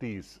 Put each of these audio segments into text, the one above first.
30।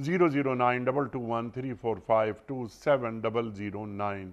009221345270009।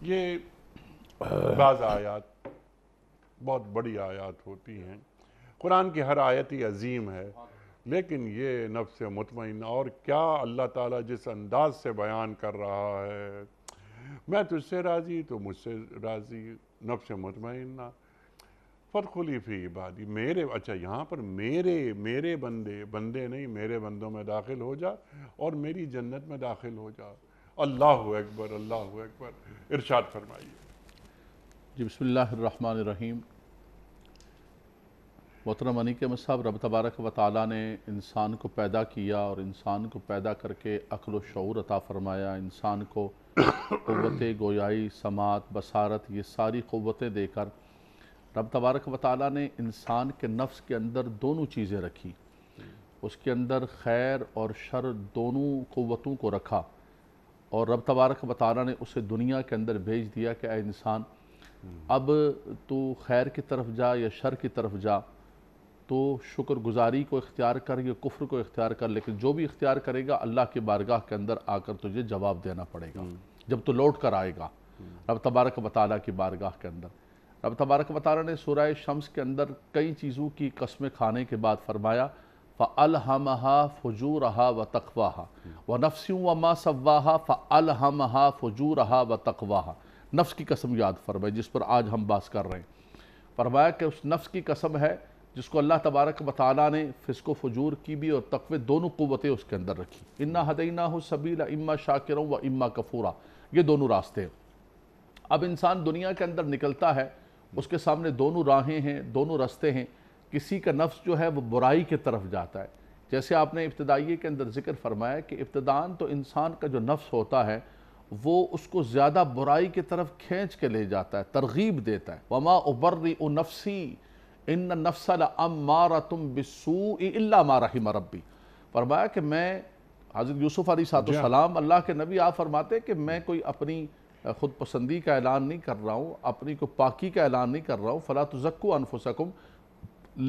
یہ بعض آیات بہت بڑی آیات ہوتی ہیں، قرآن کی ہر آیت ہی عظیم ہے، لیکن یہ نفس مطمئنہ اور کیا اللہ تعالیٰ جس انداز سے بیان کر رہا ہے، میں تجھ سے راضی تو مجھ سے راضی، نفس مطمئنہ فادخلی فی عبادی، اچھا یہاں پر میرے بندے نہیں، میرے بندوں میں داخل ہو جا اور میری جنت میں داخل ہو جا۔ اللہ اکبر، اللہ اکبر، ارشاد فرمائیے۔ جی بسم اللہ الرحمن الرحیم۔ محترم انیق احمد صاحب، رب تبارک و تعالیٰ نے انسان کو پیدا کیا اور انسان کو پیدا کر کے عقل و شعور عطا فرمایا، انسان کو قوت گویائی، سماعت، بصارت، یہ ساری قوتیں دے کر رب تبارک و تعالیٰ نے انسان کے نفس کے اندر دونوں چیزیں رکھی، اس کے اندر خیر اور شر دونوں قوتوں کو رکھا، اور رب تبارک و تعالیٰ نے اسے دنیا کے اندر بھیج دیا کہ اے انسان اب تو خیر کی طرف جا یا شر کی طرف جا، تو شکر گزاری کو اختیار کر یا کفر کو اختیار کر، لیکن جو بھی اختیار کرے گا اللہ کی بارگاہ کے اندر آ کر تجھے جواب دینا پڑے گا جب تو لوٹ کر آئے گا رب تبارک و تعالیٰ کی بارگاہ کے اندر۔ رب تبارک و تعالیٰ نے سورہ شمس کے اندر کئی چیزوں کی قسمیں کھانے کے بعد فرمایا فَأَلْهَمَهَا فُجُورَهَا وَتَقْوَاهَا وَنَفْسٍ وَمَا سَوَّاهَا فَأَلْهَمَهَا فُجُورَهَا وَتَقْوَاهَا۔ نفس کی قسم یاد فرمائے جس پر آج ہم بات کر رہے ہیں، فرمایا کہ اس نفس کی قسم ہے جس کو اللہ تبارک و تعالیٰ نے فسق و فجور کی بھی اور تقوی دونوں قوتیں اس کے اندر رکھی۔ اِنَّا هَدَيْنَاهُ السَّبِيلَ إِمَّا شَاكِرًا وَإِمَّا كَفُورًا، یہ دونوں راستے ہیں۔ اب انسان دنیا کے اندر نکلتا ہے، اس کے سامنے دونوں راہیں ہیں، دونوں راستے ہیں۔ کسی کا نفس جو ہے وہ برائی کی طرف جاتا ہے، جیسے آپ نے ابتدائیے کے اندر ذکر فرمایا کہ ابتداً تو انسان کا جو نفس ہوتا ہے وہ اس کو زیادہ برائی کی طرف کھینچ کے لے جاتا ہے، ترغیب دیتا ہے۔ وَمَا أُبَرِّئُ نَفْسِي إِنَّ النَّفْسَ لَأَمَّارَةٌ بِالسُّوءِ إِلَّا مَا رَحِمَ رَبِّي، فرمایا کہ میں حضرت یوسف علیہ السلام اللہ کے نبی آپ فرماتے کہ میں کوئی اپنی خود پسندی کا اعلان نہیں کر رہا ہوں، اپنی کو پاکی کا اعلان نہیں کر رہا ہوں، فَلَا تُزَكُّوا أَنفُسَكُمْ،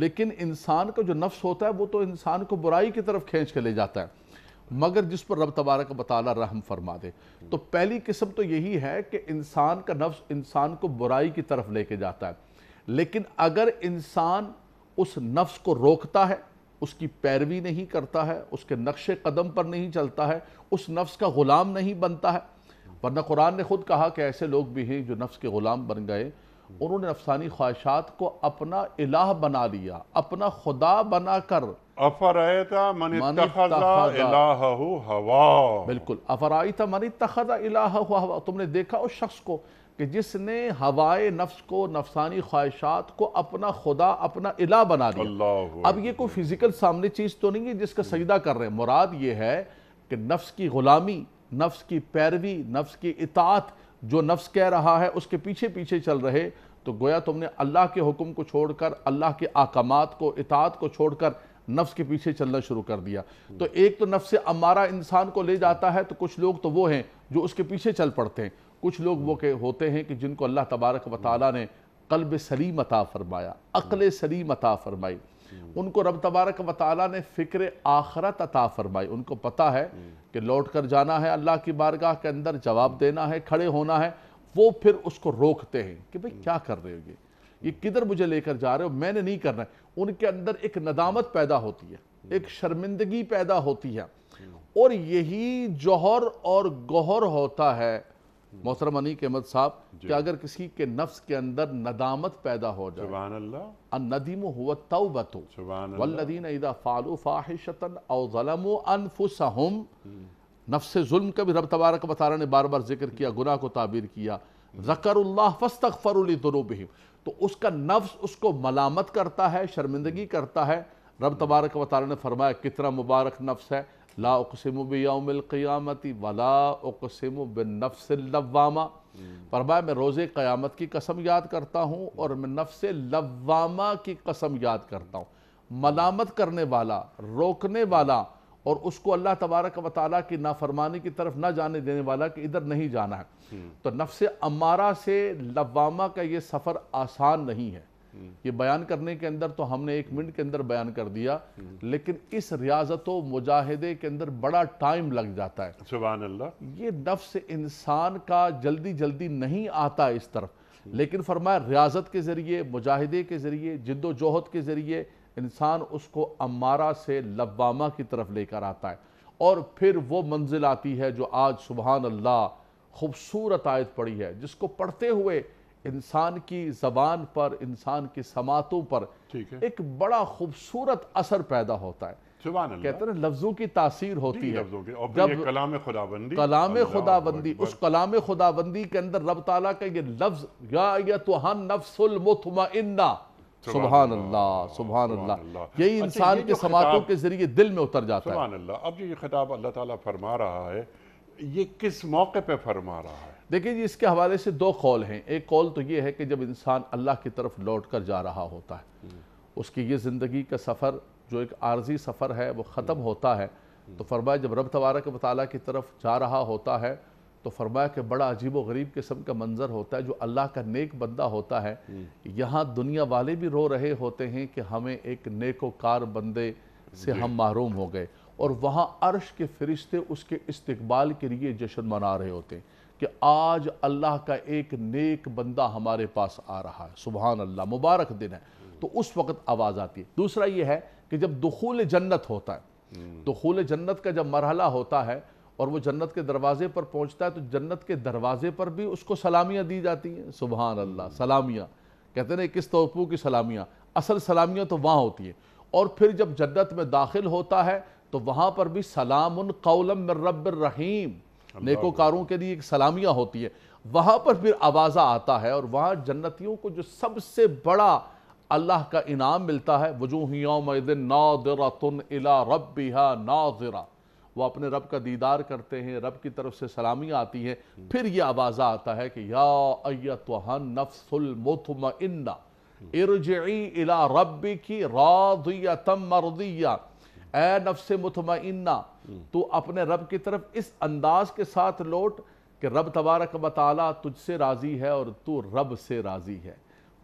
لیکن انسان کا جو نفس ہوتا ہے وہ تو انسان کو برائی کی طرف کھینچ کے لے جاتا ہے مگر جس پر رب تبارک و تعالیٰ رحم فرما دے۔ تو پہلی قسم تو یہی ہے کہ انسان کا نفس انسان کو برائی کی طرف لے کے جاتا ہے، لیکن اگر انسان اس نفس کو روکتا ہے، اس کی پیروی نہیں کرتا ہے، اس کے نقش قدم پر نہیں چلتا ہے، اس نفس کا غلام نہیں بنتا ہے، ورنہ قرآن نے خود کہا کہ ایسے لوگ بھی ہیں جو نفس کے غلام بن گئے، انہوں نے نفسانی خواہشات کو اپنا الہ بنا لیا، اپنا خدا بنا کر۔ افرائیت من اتخذ الہہ ہوا، بالکل، افرائیت من اتخذ الہہ ہوا، تم نے دیکھا اس شخص کو کہ جس نے ہوائے نفس کو، نفسانی خواہشات کو اپنا خدا، اپنا الہ بنا لیا۔ اب یہ کوئی فزیکل سامنے چیز تو نہیں ہے جس کا سجدہ کر رہے ہیں، مراد یہ ہے کہ نفس کی غلامی، نفس کی پیروی، نفس کی اطاعت، جو نفس کہہ رہا ہے اس کے پیچھے پیچھے چل رہے، تو گویا تم نے اللہ کے حکم کو چھوڑ کر، اللہ کے احکامات کو، اطاعت کو چھوڑ کر نفس کے پیچھے چلنا شروع کر دیا۔ تو ایک تو نفس امارہ انسان کو لے جاتا ہے، تو کچھ لوگ تو وہ ہیں جو اس کے پیچھے چل پڑتے ہیں، کچھ لوگ وہ ہوتے ہیں کہ جن کو اللہ تبارک و تعالیٰ نے قلب سلیم عطا فرمایا، عقل سلیم عطا فرمائی، ان کو رب تبارک و تعالیٰ نے فکر آخرت عطا فرمائی، ان کو پتہ ہے کہ لوٹ کر جانا ہے اللہ کی بارگاہ کے اندر، جواب دینا ہے، کھڑے ہونا ہے، وہ پھر اس کو روکتے ہیں کہ بھئی کیا کر رہے ہو، یہ کدھر مجھے لے کر جا رہے ہو، میں نے نہیں کرنا ہے۔ ان کے اندر ایک ندامت پیدا ہوتی ہے، ایک شرمندگی پیدا ہوتی ہے، اور یہی جوہر اور گوہر ہوتا ہے محترم انیق احمد صاحب کہ اگر کسی کے نفس کے اندر ندامت پیدا ہو جائے، سبحان اللہ، الندیم هو التوبۃ والذین اذا فعلوا فاحشۃ او ظلموا انفسهم، نفس ظلم کا بھی رب تبارک و تعالیٰ نے بار بار ذکر کیا، گناہ کو تعبیر کیا، ذکر اللہ فاستغفروا لذنوبہم، تو اس کا نفس اس کو ملامت کرتا ہے، شرمندگی کرتا ہے۔ رب تبارک و تعالیٰ نے فرمایا کتنا مبارک نفس ہے، لا اقسم بیوم القیامت ولا اقسم بالنفس اللوامہ، فرمایا میں روز قیامت کی قسم یاد کرتا ہوں اور میں نفس لوامہ کی قسم یاد کرتا ہوں، ملامت کرنے والا، روکنے والا، اور اس کو اللہ تبارک و تعالیٰ کی نافرمانی کی طرف نہ جانے دینے والا کہ ادھر نہیں جانا ہے۔ تو نفس امارہ سے لوامہ کا یہ سفر آسان نہیں ہے، یہ بیان کرنے کے اندر تو ہم نے 1 منٹ کے اندر بیان کر دیا، لیکن اس ریاضت و مجاہدے کے اندر بڑا ٹائم لگ جاتا ہے۔ سبحان اللہ۔ یہ نفس انسان کا جلدی جلدی نہیں آتا اس طرف، لیکن فرمایا ریاضت کے ذریعے، مجاہدے کے ذریعے، جد و جہد کے ذریعے انسان اس کو امارہ سے لوامہ کی طرف لے کر آتا ہے، اور پھر وہ منزل آتی ہے جو آج سبحان اللہ خوبصورت آیت پڑھی ہے، جس کو پڑھتے ہوئے انسان کی زبان پر، انسان کی سماعتوں پر ایک بڑا خوبصورت اثر پیدا ہوتا ہے۔ سبحان اللہ۔ کہتے ہیں لفظوں کی تاثیر ہوتی ہے، اور پھر یہ کلام خداوندی، کلام خداوندی، اس کلام خداوندی کے اندر رب تعالیٰ کا یہ لفظ یا ایتھا النفس المطمئنہ، سبحان اللہ سبحان اللہ، یہی انسان کے سماعتوں کے ذریعے دل میں اتر جاتا ہے۔ سبحان اللہ۔ اب یہ خطاب اللہ تعالیٰ فرما رہا ہے، یہ کس موقع پہ فرما رہا ہے؟ دیکھیں جی، اس کے حوالے سے 2 قول ہیں۔ ایک قول تو یہ ہے کہ جب انسان اللہ کی طرف لوٹ کر جا رہا ہوتا ہے، اس کی یہ زندگی کا سفر جو ایک عارضی سفر ہے وہ ختم ہوتا ہے، تو فرمایا جب رب تبارک و تعالیٰ کی طرف جا رہا ہوتا ہے تو فرمایا کہ بڑا عجیب و غریب قسم کا منظر ہوتا ہے۔ جو اللہ کا نیک بندہ ہوتا ہے، یہاں دنیا والے بھی رو رہے ہوتے ہیں کہ ہمیں ایک نیک و کار بندے سے ہم محروم ہو گئے، اور وہاں عرش کے فرشتے اس کے استقبال کے لیے جشن منا رہے ہوتے ہیں کہ آج اللہ کا ایک نیک بندہ ہمارے پاس آ رہا ہے، سبحان اللہ، مبارک دن ہے۔ تو اس وقت آواز آتی ہے۔ دوسرا یہ ہے کہ جب دخول جنت ہوتا ہے، دخول جنت کا جب مرحلہ ہوتا ہے اور وہ جنت کے دروازے پر پہنچتا ہے، تو جنت کے دروازے پر بھی اس کو سلامیاں دی جاتی ہیں، سبحان اللہ، سلامیاں کہتے ہیں کس توپو کی سلامیاں، اصل سلامیاں تو وہاں ہوتی ہیں۔ اور پھر جب جنت میں داخل ہوتا ہے تو وہاں پر بھی سلام قولا من رب الرحیم، نیکوکاروں کے لیے ایک سلامیاں ہوتی ہے۔ وہاں پر پھر آوازہ آتا ہے، اور وہاں جنتیوں کو جو سب سے بڑا اللہ کا انعام ملتا ہے، وجوہ یومئذ ناظرۃ الی ربھا ناظرہ، وہ اپنے رب کا دیدار کرتے ہیں، رب کی طرف سے سلامی آتی ہے۔ پھر یہ آوازہ آتا ہے کہ یا ایتھا النفس المطمئنہ ارجعی الی ربک راضیۃ مرضیہ، اے نفس مطمئنہ تو اپنے رب کی طرف اس انداز کے ساتھ لوٹ کہ رب تبارک و تعالیٰ تجھ سے راضی ہے اور تو رب سے راضی ہے۔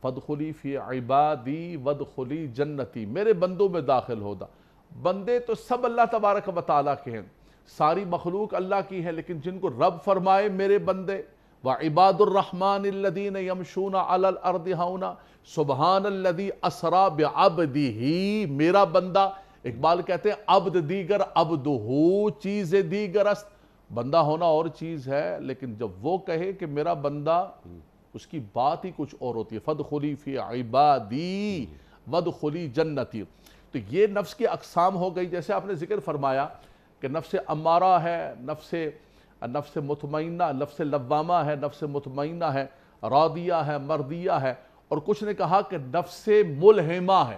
فادخلی فی عبادی وادخلی جنتی، میرے بندوں میں داخل ہودا۔ بندے تو سب اللہ تبارک و تعالیٰ کے ہیں، ساری مخلوق اللہ کی ہے، لیکن جن کو رب فرمائے میرے بندے، وعباد الرحمن الذین یمشون علی الارض ہونا، سبحان الذی اسری بعبدہ، میرا بندہ۔ اقبال کہتے ہیں عبد دیگر عبدہو، چیز دیگر است، بندہ ہونا اور چیز ہے، لیکن جب وہ کہے کہ میرا بندہ، اس کی بات ہی کچھ اور ہوتی ہے۔ فادخلی فی عبادی وادخلی جنتی۔ تو یہ نفس کی اقسام ہو گئی، جیسے آپ نے ذکر فرمایا کہ نفس امارہ ہے، نفس مطمئنہ، نفس لوامہ ہے، نفس مطمئنہ ہے، راضیہ ہے، مرضیہ ہے، اور کچھ نے کہا کہ نفس ملہمہ ہے،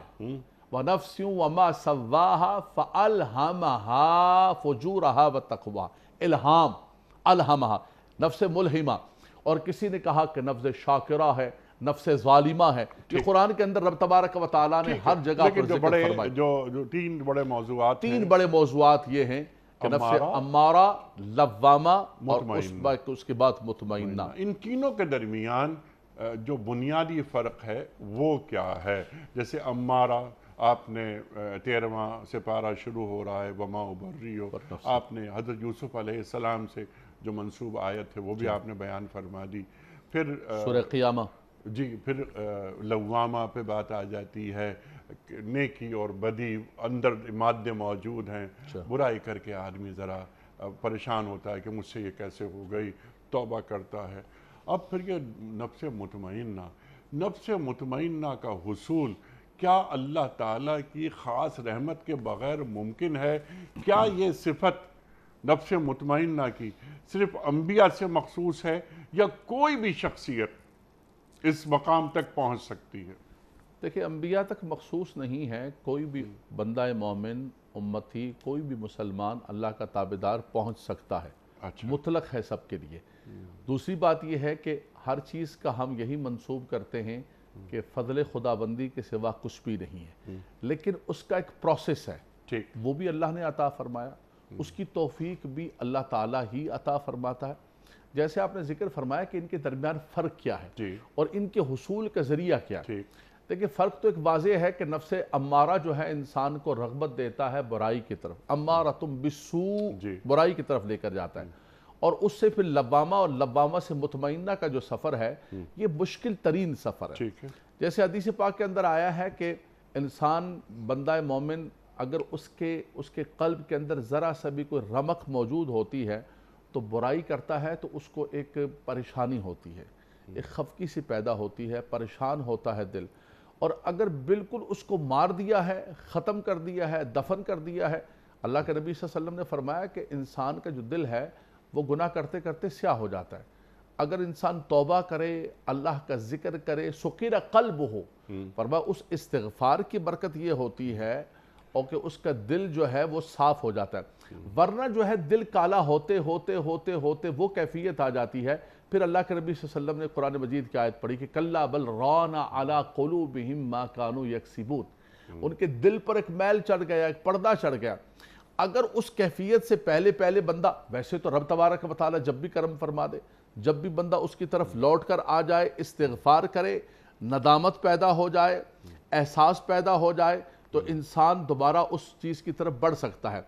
وَنَفْسٍ وَمَا سَوَّاهَا فَأَلْهَمَهَا فُجُورَهَا وَتَقْوَاهَا، الہام، الہمہا، نفس ملہمہ۔ اور کسی نے کہا کہ نفس شاکرہ ہے، نفس ظالمہ ہے۔ یہ قرآن کے اندر رب تبارک و تعالیٰ نے ہر جگہ پر ذکر فرمایا۔ جو 3 بڑے موضوعات ہیں، 3 بڑے موضوعات یہ ہیں کہ نفس امارہ، لوامہ اور اس کے بعد مطمئنہ۔ ان تینوں کے درمیان جو بنیادی فرق ہے وہ کیا ہے؟ جیسے امارہ، آپ نے 13واں سپارہ شروع ہو رہا ہے، وما ابرئ، آپ نے حضرت یوسف علیہ السلام سے جو منسوب آیت ہے وہ بھی آپ نے بیان فرما دی۔ پھر سورہ قیامہ، جی، پھر لوامہ پہ بات آ جاتی ہے، نیکی اور بدی اندر مادے موجود ہیں، برائی کر کے آدمی ذرا پریشان ہوتا ہے کہ مجھ سے یہ کیسے ہو گئی، توبہ کرتا ہے۔ اب پھر یہ نفس مطمئنہ کا حصول کیا اللہ تعالیٰ کی خاص رحمت کے بغیر ممکن ہے؟ کیا یہ صفت نفس مطمئنہ کی صرف انبیاء سے مخصوص ہے، یا کوئی بھی شخصیت اس مقام تک پہنچ سکتی ہے؟ دیکھیں، انبیاء تک مخصوص نہیں ہے، کوئی بھی بندہ مومن، امتی، کوئی بھی مسلمان اللہ کا تابعدار پہنچ سکتا ہے، مطلق ہے سب کے لیے۔ دوسری بات یہ ہے کہ ہر چیز کا ہم یہی منسوب کرتے ہیں کہ فضل خداوندی کے سوا کچھ بھی نہیں ہے، لیکن اس کا ایک پروسیس ہے، وہ بھی اللہ نے عطا فرمایا، اس کی توفیق بھی اللہ تعالیٰ ہی عطا فرماتا ہے۔ جیسے آپ نے ذکر فرمایا کہ ان کے درمیان فرق کیا ہے اور ان کے حصول کا ذریعہ کیا ہے۔ دیکھیں فرق تو ایک واضح ہے کہ نفس امارہ جو ہے انسان کو رغبت دیتا ہے برائی کی طرف، امارۃ بالسوء، برائی کی طرف لے کر جاتا ہے، اور اس سے پھر لوامہ، اور لوامہ سے مطمئنہ کا جو سفر ہے یہ مشکل ترین سفر ہے۔ جیسے حدیث پاک کے اندر آیا ہے کہ انسان بندہ مومن اگر اس کے قلب کے اندر ذرا سا بھی کوئی رمق موجود ہوتی ہے تو برائی کرتا ہے تو اس کو ایک پریشانی ہوتی ہے، ایک خفقی سی پیدا ہوتی ہے، پریشان ہوتا ہے دل، اور اگر بالکل اس کو مار دیا ہے، ختم کر دیا ہے، دفن کر دیا ہے، اللہ کے نبی صلی اللہ علیہ وسلم نے فرمایا کہ انسان کا جو دل ہے وہ گناہ کرتے کرتے سیاہ ہو جاتا ہے۔ اگر انسان توبہ کرے، اللہ کا ذکر کرے، سکر قلب ہو، فرمایا اس استغفار کی برکت یہ ہوتی ہے اور کہ اس کا دل جو ہے وہ صاف ہو جاتا ہے، ورنہ جو ہے دل کالا ہوتے ہوتے ہوتے ہوتے وہ کیفیت آ جاتی ہے۔ پھر اللہ کے نبی صلی اللہ علیہ وسلم نے قرآن مجید کی آیت پڑھی کہ کلا بل ران علی قلوبہم ما کانوا یکسبون، ان کے دل پر ایک میل چڑھ گیا، ایک پردہ چڑھ گیا۔ اگر اس کیفیت سے پہلے بندہ، ویسے تو رب تبارک و تعالی جب بھی کرم فرما دے، جب بھی بندہ اس کی طرف لوٹ کر آ جائے، استغفار کرے، ندامت پیدا ہو جائے، احساس پیدا ہو جائے تو انسان دوبارہ اس چیز کی طرف بڑھ سکتا ہے،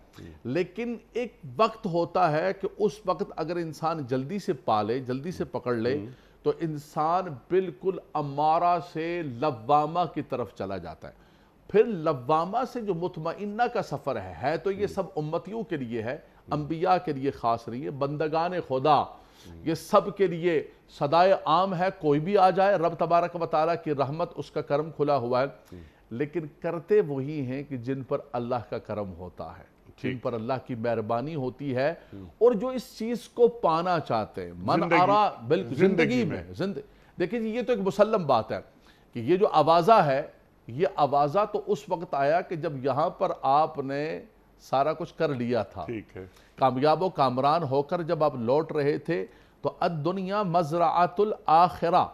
لیکن ایک وقت ہوتا ہے کہ اس وقت اگر انسان جلدی سے پالے، جلدی سے پکڑ لے تو انسان بالکل امارہ سے لوامہ کی طرف چلا جاتا ہے۔ پھر لوامہ سے جو مطمئنہ کا سفر ہے تو یہ سب امتیوں کے لیے ہے، انبیاء کے لیے خاص نہیں ہے، بندگان خدا یہ سب کے لیے صدائے عام ہے، کوئی بھی آ جائے، رب تبارک و تعالیٰ کی رحمت، اس کا کرم کھلا ہوا ہے، لیکن کرتے وہی ہیں کہ جن پر اللہ کا کرم ہوتا ہے، جن پر اللہ کی مہربانی ہوتی ہے، اور جو اس چیز کو پانا چاہتے ہیں، من آرا بالکل زندگی میں دیکھیں یہ تو ایک مسلم بات ہے کہ یہ جو آوازہ ہے، یہ آوازہ تو اس وقت آیا کہ جب یہاں پر آپ نے سارا کچھ کر لیا تھا، کامیاب و کامران ہو کر جب آپ لوٹ رہے تھے تو الدنیا مزرعۃ الآخرہ،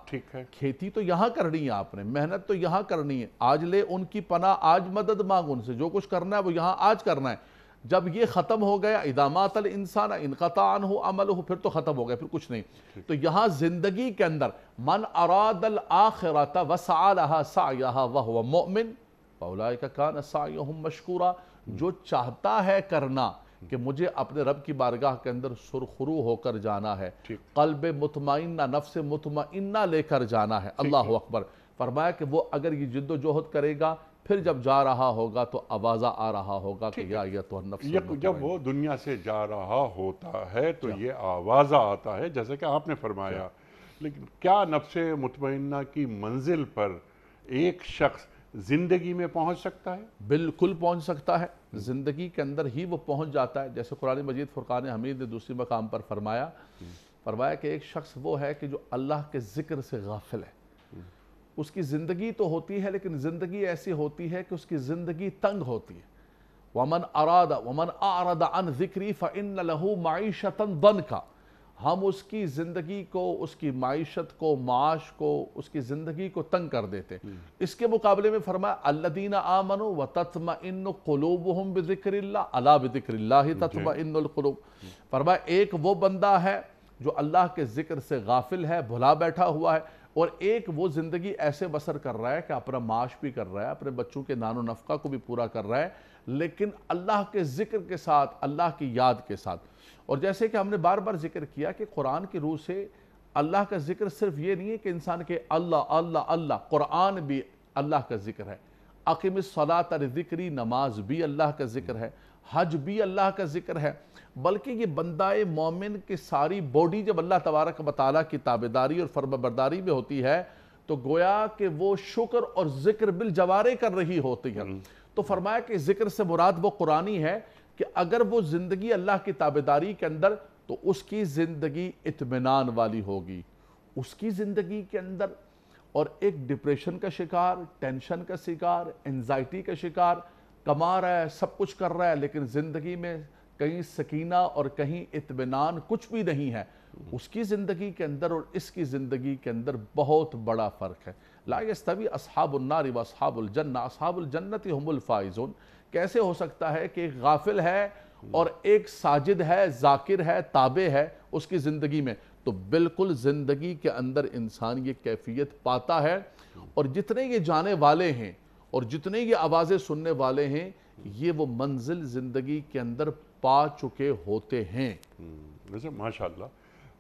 کھیتی تو یہاں کرنی ہے، آپ نے محنت تو یہاں کرنی ہے، آج لے ان کی پناہ، آج مدد مانگ ان سے، جو کچھ کرنا ہے وہ یہاں آج کرنا ہے۔ جب یہ ختم ہو گیا، اذا مات الانسان انقطع عنہ عملہ، پھر تو ختم ہو گیا، پھر کچھ نہیں۔ تو یہاں زندگی کے اندر من اراد الآخرۃ وسعی لہا سعیہا وہو مؤمن فاولئک کان سعیہم مشکورا، جو چاہتا ہے کرنا کہ مجھے اپنے رب کی بارگاہ کے اندر سرخرو ہو کر جانا ہے، قلب مطمئنہ، نفس مطمئنہ لے کر جانا ہے، اللہ اکبر، فرمایا کہ وہ اگر یہ جد و جہد کرے گا، پھر جب جا رہا ہوگا تو آوازہ آ رہا ہوگا کہ یا ایتھا النفس المطمئنہ، جب وہ دنیا سے جا رہا ہوتا ہے تو یہ آوازہ آتا ہے جیسے کہ آپ نے فرمایا، لیکن کیا نفس مطمئنہ کی منزل پر ایک شخص زندگی میں پہنچ سکتا ہے؟ بالکل پہنچ سکتا ہے، زندگی کے اندر ہی وہ پہنچ جاتا ہے۔ جیسے قرآن مجید فرقان حمید نے دوسری مقام پر فرمایا کہ ایک شخص وہ ہے کہ جو اللہ کے ذکر سے غافل ہے، اس کی زندگی تو ہوتی ہے لیکن زندگی ایسی ہوتی ہے کہ اس کی زندگی تنگ ہوتی ہے۔ وَمَنْ أَعْرَضَ عَنْ ذِكْرِي فَإِنَّ لَهُ مَعِيشَةً ضَنْكَ، ہم اس کی زندگی کو، اس کی معیشت کو، معاش کو، اس کی زندگی کو تنگ کر دیتے۔ اس کے مقابلے میں فرمایا الَّذِينَ آمَنُوا وَتَطْمَئِنُّ قُلُوبُهُمْ بِذِكْرِ اللَّهِ أَلَا بِذِكْرِ اللَّهِ تَطْمَئِنُّ الْقُلُوبُ، فرمایا ایک وہ بندہ ہے جو اللہ کے ذکر سے غافل ہے، بھلا بیٹھا ہوا ہے، اور ایک وہ زندگی ایسے بسر کر رہا ہے کہ اپنا معاش بھی کر رہا ہے، اپنے بچوں کے نان و نفقہ کو بھی پورا کر رہا ہے، لیکن اللہ کے ذکر کے ساتھ، اللہ کی یاد کے ساتھ۔ اور جیسے کہ ہم نے بار بار ذکر کیا کہ قرآن کی روح سے اللہ کا ذکر صرف یہ نہیں ہے کہ انسان کے اللہ اللہ اللہ، قرآن بھی اللہ کا ذکر ہے، اقم الصلاۃ لذکری، نماز بھی اللہ کا ذکر ہے، حج بھی اللہ کا ذکر ہے، بلکہ یہ بندہ مومن کی ساری باڈی جب اللہ تبارک و تعالیٰ کی تابعداری اور فرمانبرداری میں ہوتی ہے تو گویا کہ وہ شکر اور ذکر بالجوارح کر رہی ہوتی ہے۔ تو فرمایا کہ ذکر سے مراد وہ قرآنی ہے کہ اگر وہ زندگی اللہ کی تابعداری کے اندر تو اس کی زندگی اطمینان والی ہوگی، اس کی زندگی کے اندر، اور ایک ڈپریشن کا شکار، ٹینشن کا شکار، انزائٹی کا شکار، کما رہا ہے، سب کچھ کر رہا ہے، لیکن زندگی میں کہیں سکینہ اور کہیں اطمینان کچھ بھی نہیں ہے، اس کی زندگی کے اندر اور اس کی زندگی کے اندر بہت بڑا فرق ہے۔ لا یستوی اصحاب النار و اصحاب الجنہ، اصحاب الجنت هم الفائزون، کیسے ہو سکتا ہے کہ ایک غافل ہے اور ایک ساجد ہے، ذاکر ہے، تابع ہے اس کی زندگی میں؟ تو بالکل زندگی کے اندر انسان یہ کیفیت پاتا ہے اور جتنے یہ جانے والے ہیں اور جتنے یہ آوازیں سننے والے ہیں یہ وہ منزل زندگی کے اندر پا چکے ہوتے ہیں۔ ویسے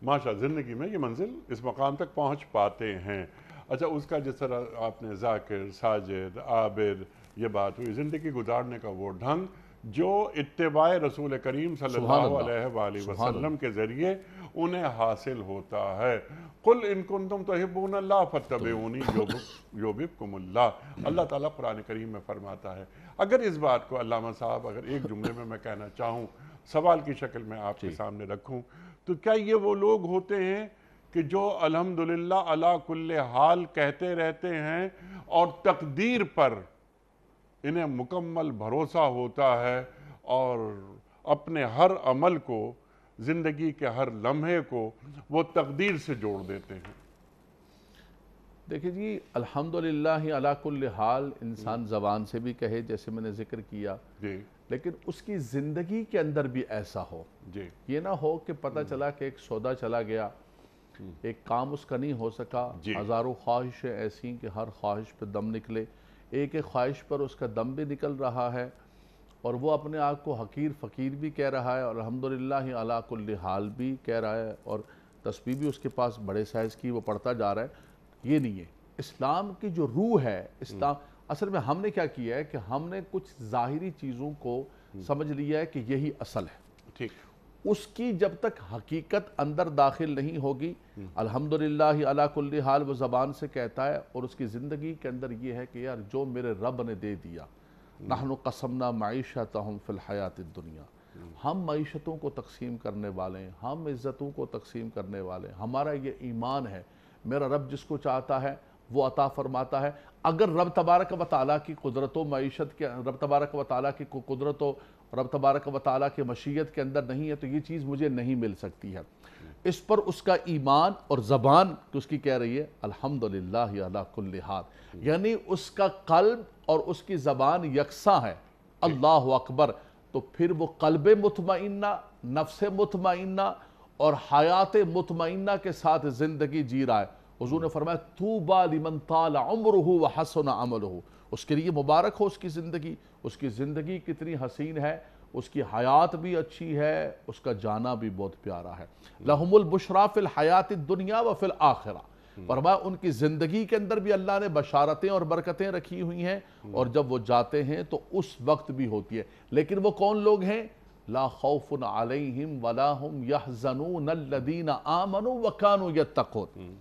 ماشاء زندگی میں یہ منزل اس مقام تک پہنچ پاتے ہیں۔ اچھا، اس کا جس طرح آپ نے ذاکر، ساجد، عابد یہ بات ہوئی، زندگی گزارنے کا وہ ڈھنگ جو اتباع رسول کریم صلی اللہ علیہ وآلہ وسلم کے ذریعے انہیں حاصل ہوتا ہے۔ قُلْ إِن كُنْتُمْ تُحِبُّونَ اللَّهَ فَاتَّبِعُونِي يُحْبِبْكُمُ اللَّهُ۔ اللہ تعالیٰ قرآن کریم میں فرماتا ہے۔ اگر اس بات کو علامہ صاحب اگر ایک جملے میں کہنا چاہوں، سوال کی شکل میں آپ کے سامنے رکھوں، تو کیا یہ وہ لوگ ہوتے ہیں کہ جو الحمدللہ علی کل حال کہتے رہتے ہیں اور تقدیر پر انہیں مکمل بھروسہ ہوتا ہے اور اپنے ہر عمل کو، زندگی کے ہر لمحے کو وہ تقدیر سے جوڑ دیتے ہیں؟ دیکھیں جی، الحمدللہ علی کل حال انسان زبان سے بھی کہے جیسے میں نے ذکر کیا، جی لیکن اس کی زندگی کے اندر بھی ایسا ہو۔ جی یہ نہ ہو کہ پتہ چلا کہ ایک سودا چلا گیا، ایک کام اس کا نہیں ہو سکا، ہزاروں خواہشیں ایسی کہ ہر خواہش پہ دم نکلے، ایک ایک خواہش پر اس کا دم بھی نکل رہا ہے اور وہ اپنے آپ کو حقیر فقیر بھی کہہ رہا ہے اور الحمدللہ علی کل حال بھی کہہ رہا ہے اور تسبیح بھی اس کے پاس بڑے سائز کی وہ پڑھتا جا رہا ہے۔ یہ نہیں ہے اسلام کی جو روح ہے۔ اسلام اصل میں ہم نے کیا کیا ہے کہ ہم نے کچھ ظاہری چیزوں کو سمجھ لیا ہے کہ یہی اصل ہے، ٹھیک، اس کی جب تک حقیقت اندر داخل نہیں ہوگی، الحمدللہ علی کل حال وہ زبان سے کہتا ہے اور اس کی زندگی کے اندر یہ ہے کہ یار جو میرے رب نے دے دیا، نحن قسمنا معیشتہم فی الحیات الدنیا، ہم معیشتوں کو تقسیم کرنے والے ہیں، ہم عزتوں کو تقسیم کرنے والے ہیں، ہمارا یہ ایمان ہے، میرا رب جس کو چاہتا ہے وہ عطا فرماتا ہے۔ اگر رب تبارک و تعالیٰ کی قدرت و معیشت کے رب تبارک و تعالیٰ کی قدرت و رب تبارک و تعالیٰ کی مشیت کے اندر نہیں ہے تو یہ چیز مجھے نہیں مل سکتی ہے۔ اس پر اس کا ایمان اور زبان اس کی کہہ رہی ہے الحمدللہ علی کل حال، یعنی اس کا قلب اور اس کی زبان یکساں ہے، اللہ اکبر۔ تو پھر وہ قلب مطمئنہ، نفس مطمئنہ اور حیات مطمئنہ کے ساتھ زندگی جی رہا ہے۔ حضور نے فرمایا طوبیٰ لمن طال عمرہ وحسن عملہ، اس کے لیے مبارک ہو اس کی زندگی کتنی حسین ہے، اس کی حیات بھی اچھی ہے، اس کا جانا بھی بہت پیارا ہے۔ لہم البشریٰ فی الحیات الدنیا وفی الآخرہ، فرمایا ان کی زندگی کے اندر بھی اللہ نے بشارتیں اور برکتیں رکھی ہوئی ہیں اور جب وہ جاتے ہیں تو اس وقت بھی ہوتی ہے۔ لیکن وہ کون لوگ ہیں؟ لا خوف علیہم ولا ہم یحزنون الذین آمنوا وکانوا یتقون،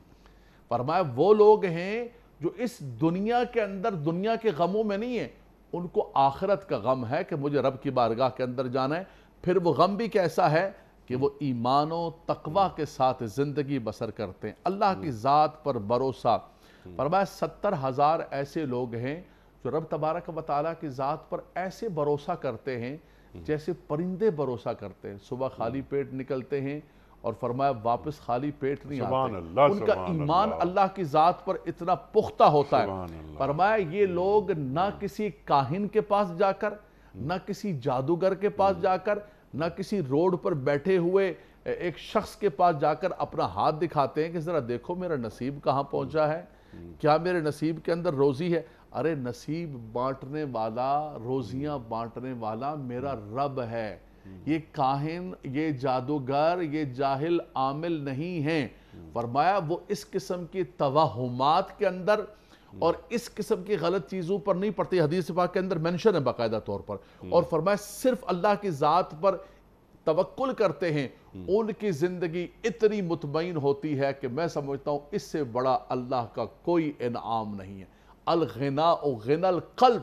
فرمایا وہ لوگ ہیں جو اس دنیا کے اندر دنیا کے غموں میں نہیں ہیں، ان کو آخرت کا غم ہے کہ مجھے رب کی بارگاہ کے اندر جانا ہے۔ پھر وہ غم بھی کیسا ہے کہ وہ ایمان و تقوی کے ساتھ زندگی بسر کرتے ہیں، اللہ کی ذات پر بھروسہ۔ فرمایا 70,000 ایسے لوگ ہیں جو رب تبارک و تعالیٰ کی ذات پر ایسے بھروسہ کرتے ہیں جیسے پرندے بھروسہ کرتے ہیں، صبح خالی پیٹ نکلتے ہیں اور فرمایا واپس خالی پیٹ نہیں آتے، ان کا ایمان اللہ کی ذات پر اتنا پختہ ہوتا ہے۔ فرمایا یہ لوگ نہ کسی کاہن کے پاس جا کر، نہ کسی جادوگر کے پاس جا کر، نہ کسی روڈ پر بیٹھے ہوئے ایک شخص کے پاس جا کر اپنا ہاتھ دکھاتے ہیں کہ ذرا دیکھو میرا نصیب کہاں پہنچا ہے، کیا میرے نصیب کے اندر روزی ہے۔ ارے نصیب بانٹنے والا، روزیاں بانٹنے والا میرا رب ہے، یہ کاہن، یہ جادوگر، یہ جاہل عامل نہیں ہیں۔ فرمایا وہ اس قسم کی توہمات کے اندر اور اس قسم کی غلط چیزوں پر نہیں پڑتے، حدیث پاک کے اندر منشن ہے باقاعدہ طور پر، اور فرمایا صرف اللہ کی ذات پر توکل کرتے ہیں، ان کی زندگی اتنی مطمئن ہوتی ہے کہ میں سمجھتا ہوں اس سے بڑا اللہ کا کوئی انعام نہیں ہے۔ الغناء غنى القلب،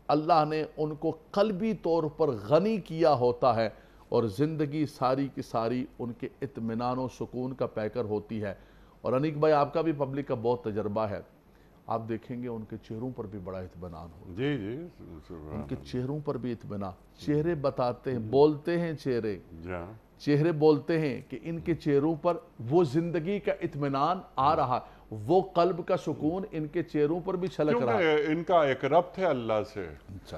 اللہ نے ان کو قلبی طور پر غنی کیا ہوتا ہے اور زندگی ساری کی ساری ان کے اطمینان و سکون کا پیکر ہوتی ہے۔ اور انیک بھائی آپ کا بھی پبلک کا بہت تجربہ ہے، آپ دیکھیں گے ان کے چہروں پر بھی بڑا اطمینان ہو، جی جی، ان کے چہروں پر بھی اطمینان، چہرے بتاتے ہیں، بولتے ہیں چہرے بولتے ہیں کہ ان کے چہروں پر وہ زندگی کا اطمینان آ رہا، وہ قلب کا سکون ان کے چہروں پر بھی چھلک رہا ہے، کیونکہ ان کا ایک ربط ہے اللہ سے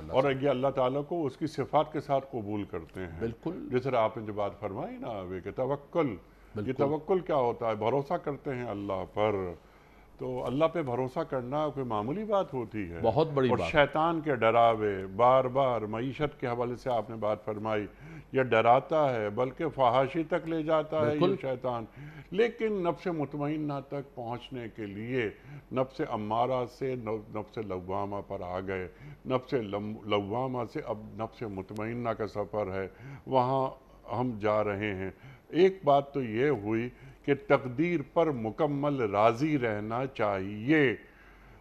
اور یہ اللہ تعالیٰ کو اس کی صفات کے ساتھ قبول کرتے ہیں۔ بالکل جس طرح آپ نے جو بات فرمائی نا کہ توکل، یہ توکل کیا ہوتا ہے؟ بھروسہ کرتے ہیں اللہ پر، تو اللہ پہ بھروسہ کرنا کوئی معمولی بات ہوتی ہے؟ بہت بڑی اور بات۔ شیطان کے ڈراوے بار بار معیشت کے حوالے سے آپ نے بات فرمائی، یہ ڈراتا ہے بلکہ فحاشی تک لے جاتا ہے یہ شیطان، لیکن نفس مطمئنہ تک پہنچنے کے لیے نفس امارہ سے نفس لوامہ پر آ گئے، نفس لوامہ سے اب نفس مطمئنہ کا سفر ہے، وہاں ہم جا رہے ہیں۔ ایک بات تو یہ ہوئی کہ تقدیر پر مکمل راضی رہنا چاہیے،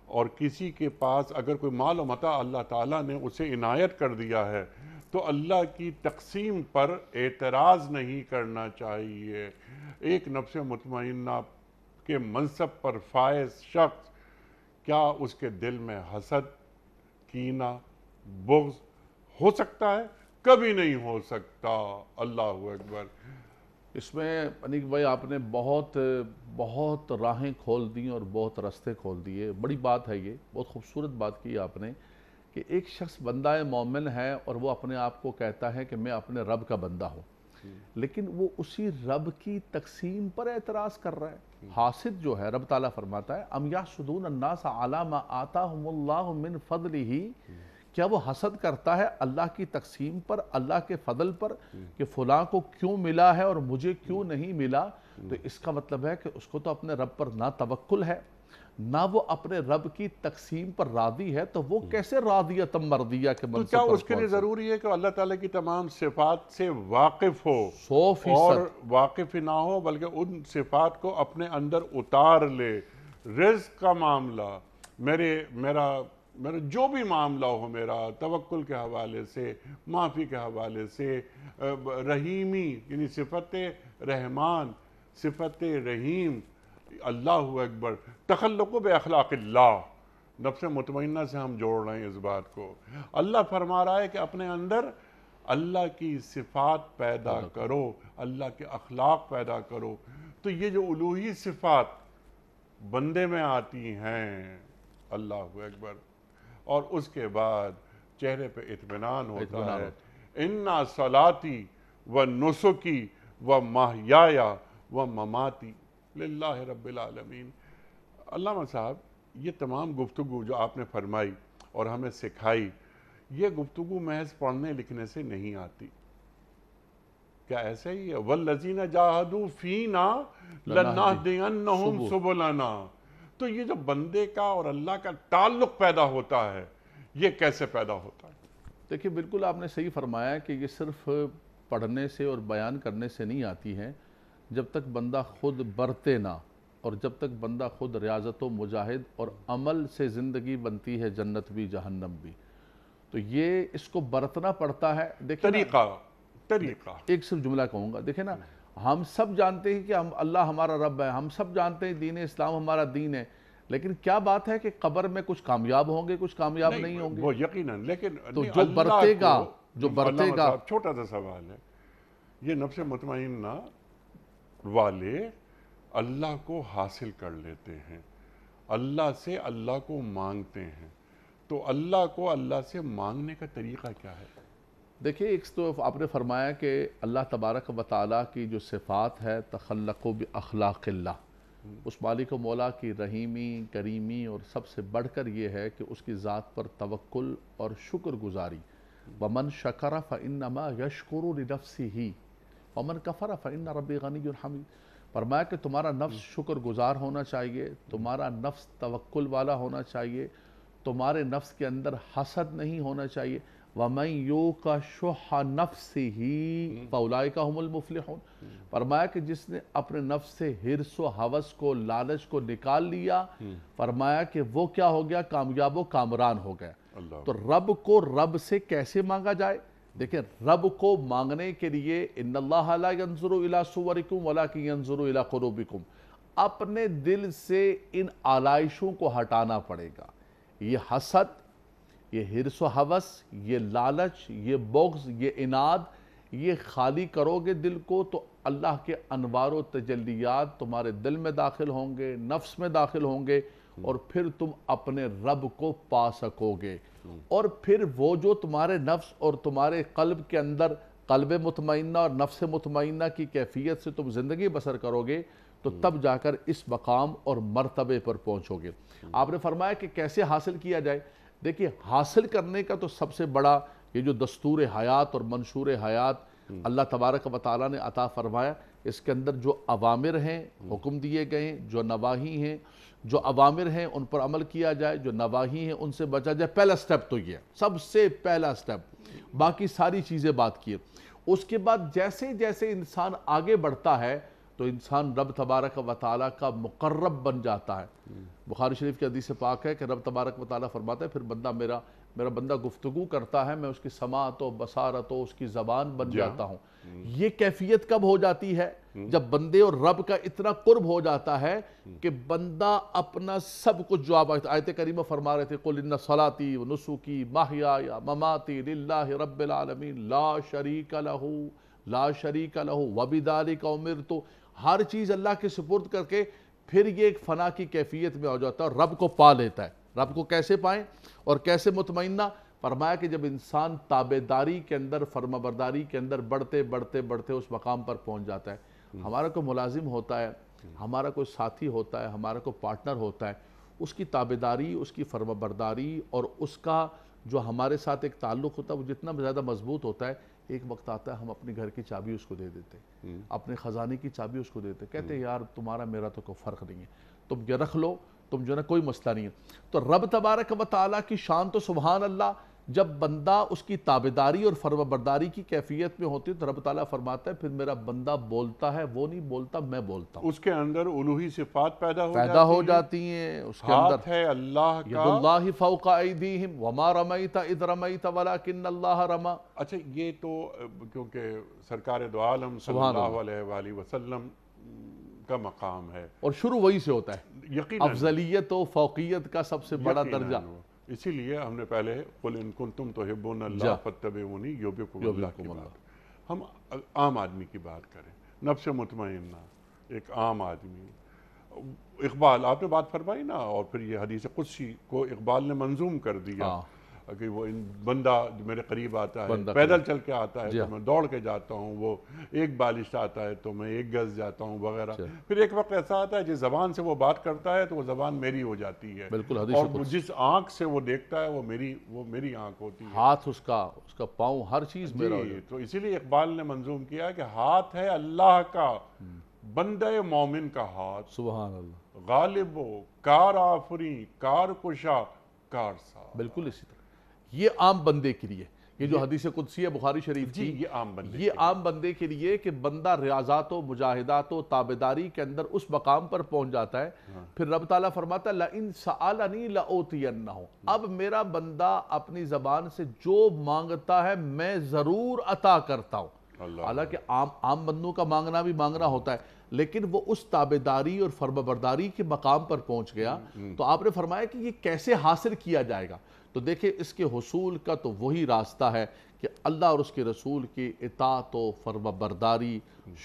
اور کسی کے پاس اگر کوئی مال و متاع اللہ تعالیٰ نے اسے عنایت کر دیا ہے تو اللہ کی تقسیم پر اعتراض نہیں کرنا چاہیے۔ ایک نفس مطمئنہ کے منصب پر فائز شخص، کیا اس کے دل میں حسد، کینہ، بغض ہو سکتا ہے؟ کبھی نہیں ہو سکتا۔ اللہ اکبر۔ اس میں انیق بھائی آپ نے بہت راہیں کھول دیں اور بہت رستے کھول دیے۔ بڑی بات ہے، یہ بہت خوبصورت بات کی آپ نے کہ ایک شخص بندہ مومن ہے اور وہ اپنے آپ کو کہتا ہے کہ میں اپنے رب کا بندہ ہوں، لیکن وہ اسی رب کی تقسیم پر اعتراض کر رہا ہے۔ حاسد جو ہے، رب تعالیٰ فرماتا ہے ام یحسدون الناس علی ما آتاہم اللہ من فضلہ، کیا وہ حسد کرتا ہے اللہ کی تقسیم پر، اللہ کے فضل پر، کہ فلاں کو کیوں ملا ہے اور مجھے کیوں نہیں ملا؟ تو اس کا مطلب ہے کہ اس کو تو اپنے رب پر نہ توکل ہے، نہ وہ اپنے رب کی تقسیم پر راضی ہے، تو وہ کیسے راضیۃ مرضیہ کے تو منصب کیا پر اس کے لیے ضروری ہے کہ اللہ تعالیٰ کی تمام صفات سے واقف ہو، 100%؟ اور واقف ہی نہ ہو بلکہ ان صفات کو اپنے اندر اتار لے؟ رزق کا معاملہ، میرا جو بھی معاملہ ہو، میرا توکل کے حوالے سے، معافی کے حوالے سے، رحیمی یعنی صفت رحمان، صفت رحیم، اللہ اکبر، تخلق باخلاق اللہ، نفس مطمئنہ سے ہم جوڑ رہے ہیں اس بات کو۔ اللہ فرما رہا ہے کہ اپنے اندر اللہ کی صفات پیدا کرو، اللہ کے اخلاق پیدا کرو۔ تو یہ جو الوہی صفات بندے میں آتی ہیں، اللہ اکبر، اور اس کے بعد چہرے پہ اطمینان ہوتا ہے۔ اِنَّا صَلَاتِي وَنُسُكِي وَمَحْيَايَ وَمَمَاتِي لِلَّهِ رَبِّ العالمین۔ علامہ صاحب، یہ تمام گفتگو جو آپ نے فرمائی اور ہمیں سکھائی، یہ گفتگو محض پڑھنے لکھنے سے نہیں آتی۔ کیا ایسا ہی ہے؟ وَالَّذِينَ جَاهَدُوا فِينَا لَنَهْدِيَنَّهُمْ سُبُلَنَا۔ تو یہ جو بندے کا اور اللہ کا تعلق پیدا ہوتا ہے، یہ کیسے پیدا ہوتا ہے؟ دیکھیں، بالکل آپ نے صحیح فرمایا کہ یہ صرف پڑھنے سے اور بیان کرنے سے نہیں آتی ہے، جب تک بندہ خود برتے نہ، اور جب تک بندہ خود ریاضت و مجاہد اور عمل سے زندگی بنتی ہے، جنت بھی جہنم بھی۔ تو یہ اس کو برتنا پڑتا ہے۔ دیکھیں طریقہ ایک صرف جملہ کہوں گا، دیکھیں نا، ہم سب جانتے ہیں کہ اللہ ہمارا رب ہے، ہم سب جانتے ہیں دین اسلام ہمارا دین ہے، لیکن کیا بات ہے کہ قبر میں کچھ کامیاب ہوں گے، کچھ کامیاب نہیں ہوں گے؟ وہ یقیناً، لیکن تو جو برتے گا، جو برتے علامہ گا، صاحب چھوٹا سا سوال ہے، یہ نفس مطمئنہ والے اللہ کو حاصل کر لیتے ہیں، اللہ سے اللہ کو مانگتے ہیں، تو اللہ کو اللہ سے مانگنے کا طریقہ کیا ہے؟ دیکھیں، ایک تو آپ نے فرمایا کہ اللہ تبارک و تعالیٰ کی جو صفات ہے تخلقوا باخلاق اللہ، اس مالک و مولا کی رحیمی، کریمی، اور سب سے بڑھ کر یہ ہے کہ اس کی ذات پر توکل اور شکر گزاری۔ وَمَنْ شَكَرَ فَإِنَّمَا يَشْكُرُ لِنَفْسِهِ وَمَنْ كَفَرَ فَإِنَّ رَبِّي غَنِيٌّ حَمِيدٌ۔ فرمایا کہ تمہارا نفس شکر گزار ہونا چاہیے، تمہارا نفس توکل والا ہونا چاہیے، تمہارے نفس کے اندر حسد نہیں ہونا چاہیے۔ وَمَنْ يُوقَ شُحَّ نَفْسِهِ فَأُولَئِكَ هُمُ الْمُفْلِحُونَ۔ فرمایا کہ جس نے اپنے نفس سے حرص و ہوس کو، لالچ کو نکال لیا، فرمایا کہ وہ کیا ہو گیا؟ کامیاب و کامران ہو گیا۔ تو رب کو رب سے کیسے مانگا جائے؟ دیکھیں، رب کو مانگنے کے لیے ان اللہ لا ينظر الى صورکم ولکن ينظر الى قلوبکم، اپنے دل سے ان آلائشوں کو ہٹانا پڑے گا۔ یہ حسد، یہ حرص و ہوس، یہ لالچ، یہ بغض، یہ عناد، یہ خالی کرو گے دل کو تو اللہ کے انوار و تجلیات تمہارے دل میں داخل ہوں گے، نفس میں داخل ہوں گے، اور پھر تم اپنے رب کو پا سکو گے۔ اور پھر وہ جو تمہارے نفس اور تمہارے قلب کے اندر قلب مطمئنہ اور نفس مطمئنہ کی کیفیت سے تم زندگی بسر کرو گے، تو تب جا کر اس مقام اور مرتبے پر پہنچو گے۔ آپ نے فرمایا کہ کیسے حاصل کیا جائے؟ دیکھیے حاصل کرنے کا تو سب سے بڑا یہ جو دستور حیات اور منشور حیات اللہ تبارک و تعالیٰ نے عطا فرمایا، اس کے اندر جو اوامر ہیں حکم دیے گئے ہیں، جو نواہی ہیں، جو اوامر ہیں ان پر عمل کیا جائے، جو نواہی ہیں ان سے بچا جائے۔ پہلا سٹیپ تو یہ ہے، سب سے پہلا سٹیپ، باقی ساری چیزیں بات کی۔ اس کے بعد جیسے جیسے انسان آگے بڑھتا ہے تو انسان رب تبارک و تعالیٰ کا مقرب بن جاتا ہے۔ بخاری شریف کی حدیث پاک ہے کہ رب تبارک و تعالیٰ فرماتا ہے پھر بندہ میرا بندہ گفتگو کرتا ہے، میں اس کی سماعت و بصارت و اس کی زبان بن جاتا ہوں۔ یہ کیفیت کب ہو جاتی ہے؟ جب بندے اور رب کا اتنا قرب ہو جاتا ہے کہ بندہ اپنا سب کچھ، جو آپ آیت کریمہ فرما رہے تھے قُلْ إِنَّ صَلَاتِي وَنُسُكِي مَحْيَايَ وَمَمَاتِي لِلَّهِ رَبِّ الْعَالَمِينَ لَا شَرِيكَ لَهُ لَا شَرِيكَ لَهُ وَبِذَلِكَ أُمِرْتُ، ہر چیز اللہ کے سپرد کر کے پھر یہ ایک فنا کی کیفیت میں ہو جاتا ہے اور رب کو پا لیتا ہے۔ رب کو کیسے پائیں اور کیسے مطمئنہ؟ فرمایا کہ جب انسان تابعداری کے اندر، فرمانبرداری کے اندر بڑھتے بڑھتے بڑھتے اس مقام پر پہنچ جاتا ہے۔ ہمارا کوئی ملازم ہوتا ہے، ہمارا کوئی ساتھی ہوتا ہے، ہمارا کوئی پارٹنر ہوتا ہے، اس کی تابعداری، اس کی فرمانبرداری اور اس کا جو ہمارے ساتھ ایک تعلق ہوتا ہے وہ جتنا زیادہ مضبوط ہوتا ہے، ایک وقت آتا ہے ہم اپنے گھر کی چابی اس کو دے دیتے ہیں، اپنے خزانے کی چابی اس کو دیتے ہیں، کہتے ہیں یار تمہارا میرا تو کوئی فرق نہیں ہے، تم یہ رکھ لو، تم جو نا کوئی مسئلہ نہیں ہے۔ تو رب تبارک و تعالیٰ کی شان تو سبحان اللہ، جب بندہ اس کی تابعداری اور فرمانبرداری کی کیفیت میں ہوتی ہے تو رب تعالیٰ فرماتا ہے پھر میرا بندہ بولتا ہے، وہ نہیں بولتا، میں بولتا ہوں۔ اس کے اندر الوہی صفات پیدا ہو جاتی ہیں، اس کے اندر ہاتھ ہے اللہ ید کا، اللہ فوق ایدیہم وما رمیت اذ رمیت ولکن اللہ رما۔ اچھا یہ تو کیونکہ سرکار دو عالم صلی اللہ علیہ وآلہ وسلم کا مقام ہے اور شروع وہی سے ہوتا ہے، یقیناً، افضلیت و فوقیت کا سب سے بڑا درجہ۔ اسی لیے ہم نے پہلے قُلْ إِن كُنتُمْ تُحِبُّونَ اللَّهَ فَاتَّبِعُونِي يُحْبِبْكُمُ اللَّهُ کی بات، ہم عام آدمی کی بات کریں، نفس مطمئنہ، ایک عام آدمی۔ اقبال آپ نے بات فرمائی نا، اور پھر یہ حدیث قدسی کو اقبال نے منظوم کر دیا کہ وہ بندہ میرے قریب آتا ہے، پیدل چل کے آتا ہے تو میں دوڑ کے جاتا ہوں، وہ ایک بالش آتا ہے تو میں ایک گز جاتا ہوں وغیرہ۔ پھر ایک وقت ایسا آتا ہے جس زبان سے وہ بات کرتا ہے تو وہ زبان میری ہو جاتی ہے، اور جس آنکھ سے وہ دیکھتا ہے وہ میری آنکھ ہوتی ہے، ہاتھ اس کا پاؤں، ہر چیز میرا ہو جاتی ہے۔ تو اسی لیے اقبال نے منظوم کیا کہ ہاتھ ہے اللہ کا، بندہ مومن کا ہاتھ، سبحان اللہ، غالب و کار آفری، کار کشا، کار ساز۔ بالکل اسی طرح یہ عام بندے کے لیے، یہ جو حدیث قدسی ہے بخاری شریف کی، یہ عام بندے کے لیے کہ بندہ ریاضات و مجاہدات و تابعداری کے اندر اس مقام پر پہنچ جاتا ہے، پھر رب تعالیٰ فرماتا ہے لَإِن سَأَلَنِي لَأُوتِيَنَّهُ، اب میرا بندہ اپنی زبان سے جو مانگتا ہے میں ضرور عطا کرتا ہوں۔ حالانکہ عام بندوں کا مانگنا بھی مانگنا ہوتا ہے، لیکن وہ اس تابعداری اور فرمانبرداری کے مقام پر پہنچ گیا۔ تو آپ نے فرمایا کہ یہ کیسے حاصل کیا جائے گا؟ تو دیکھیں اس کے حصول کا تو وہی راستہ ہے کہ اللہ اور اس کے رسول کی اطاعت و فرمانبرداری،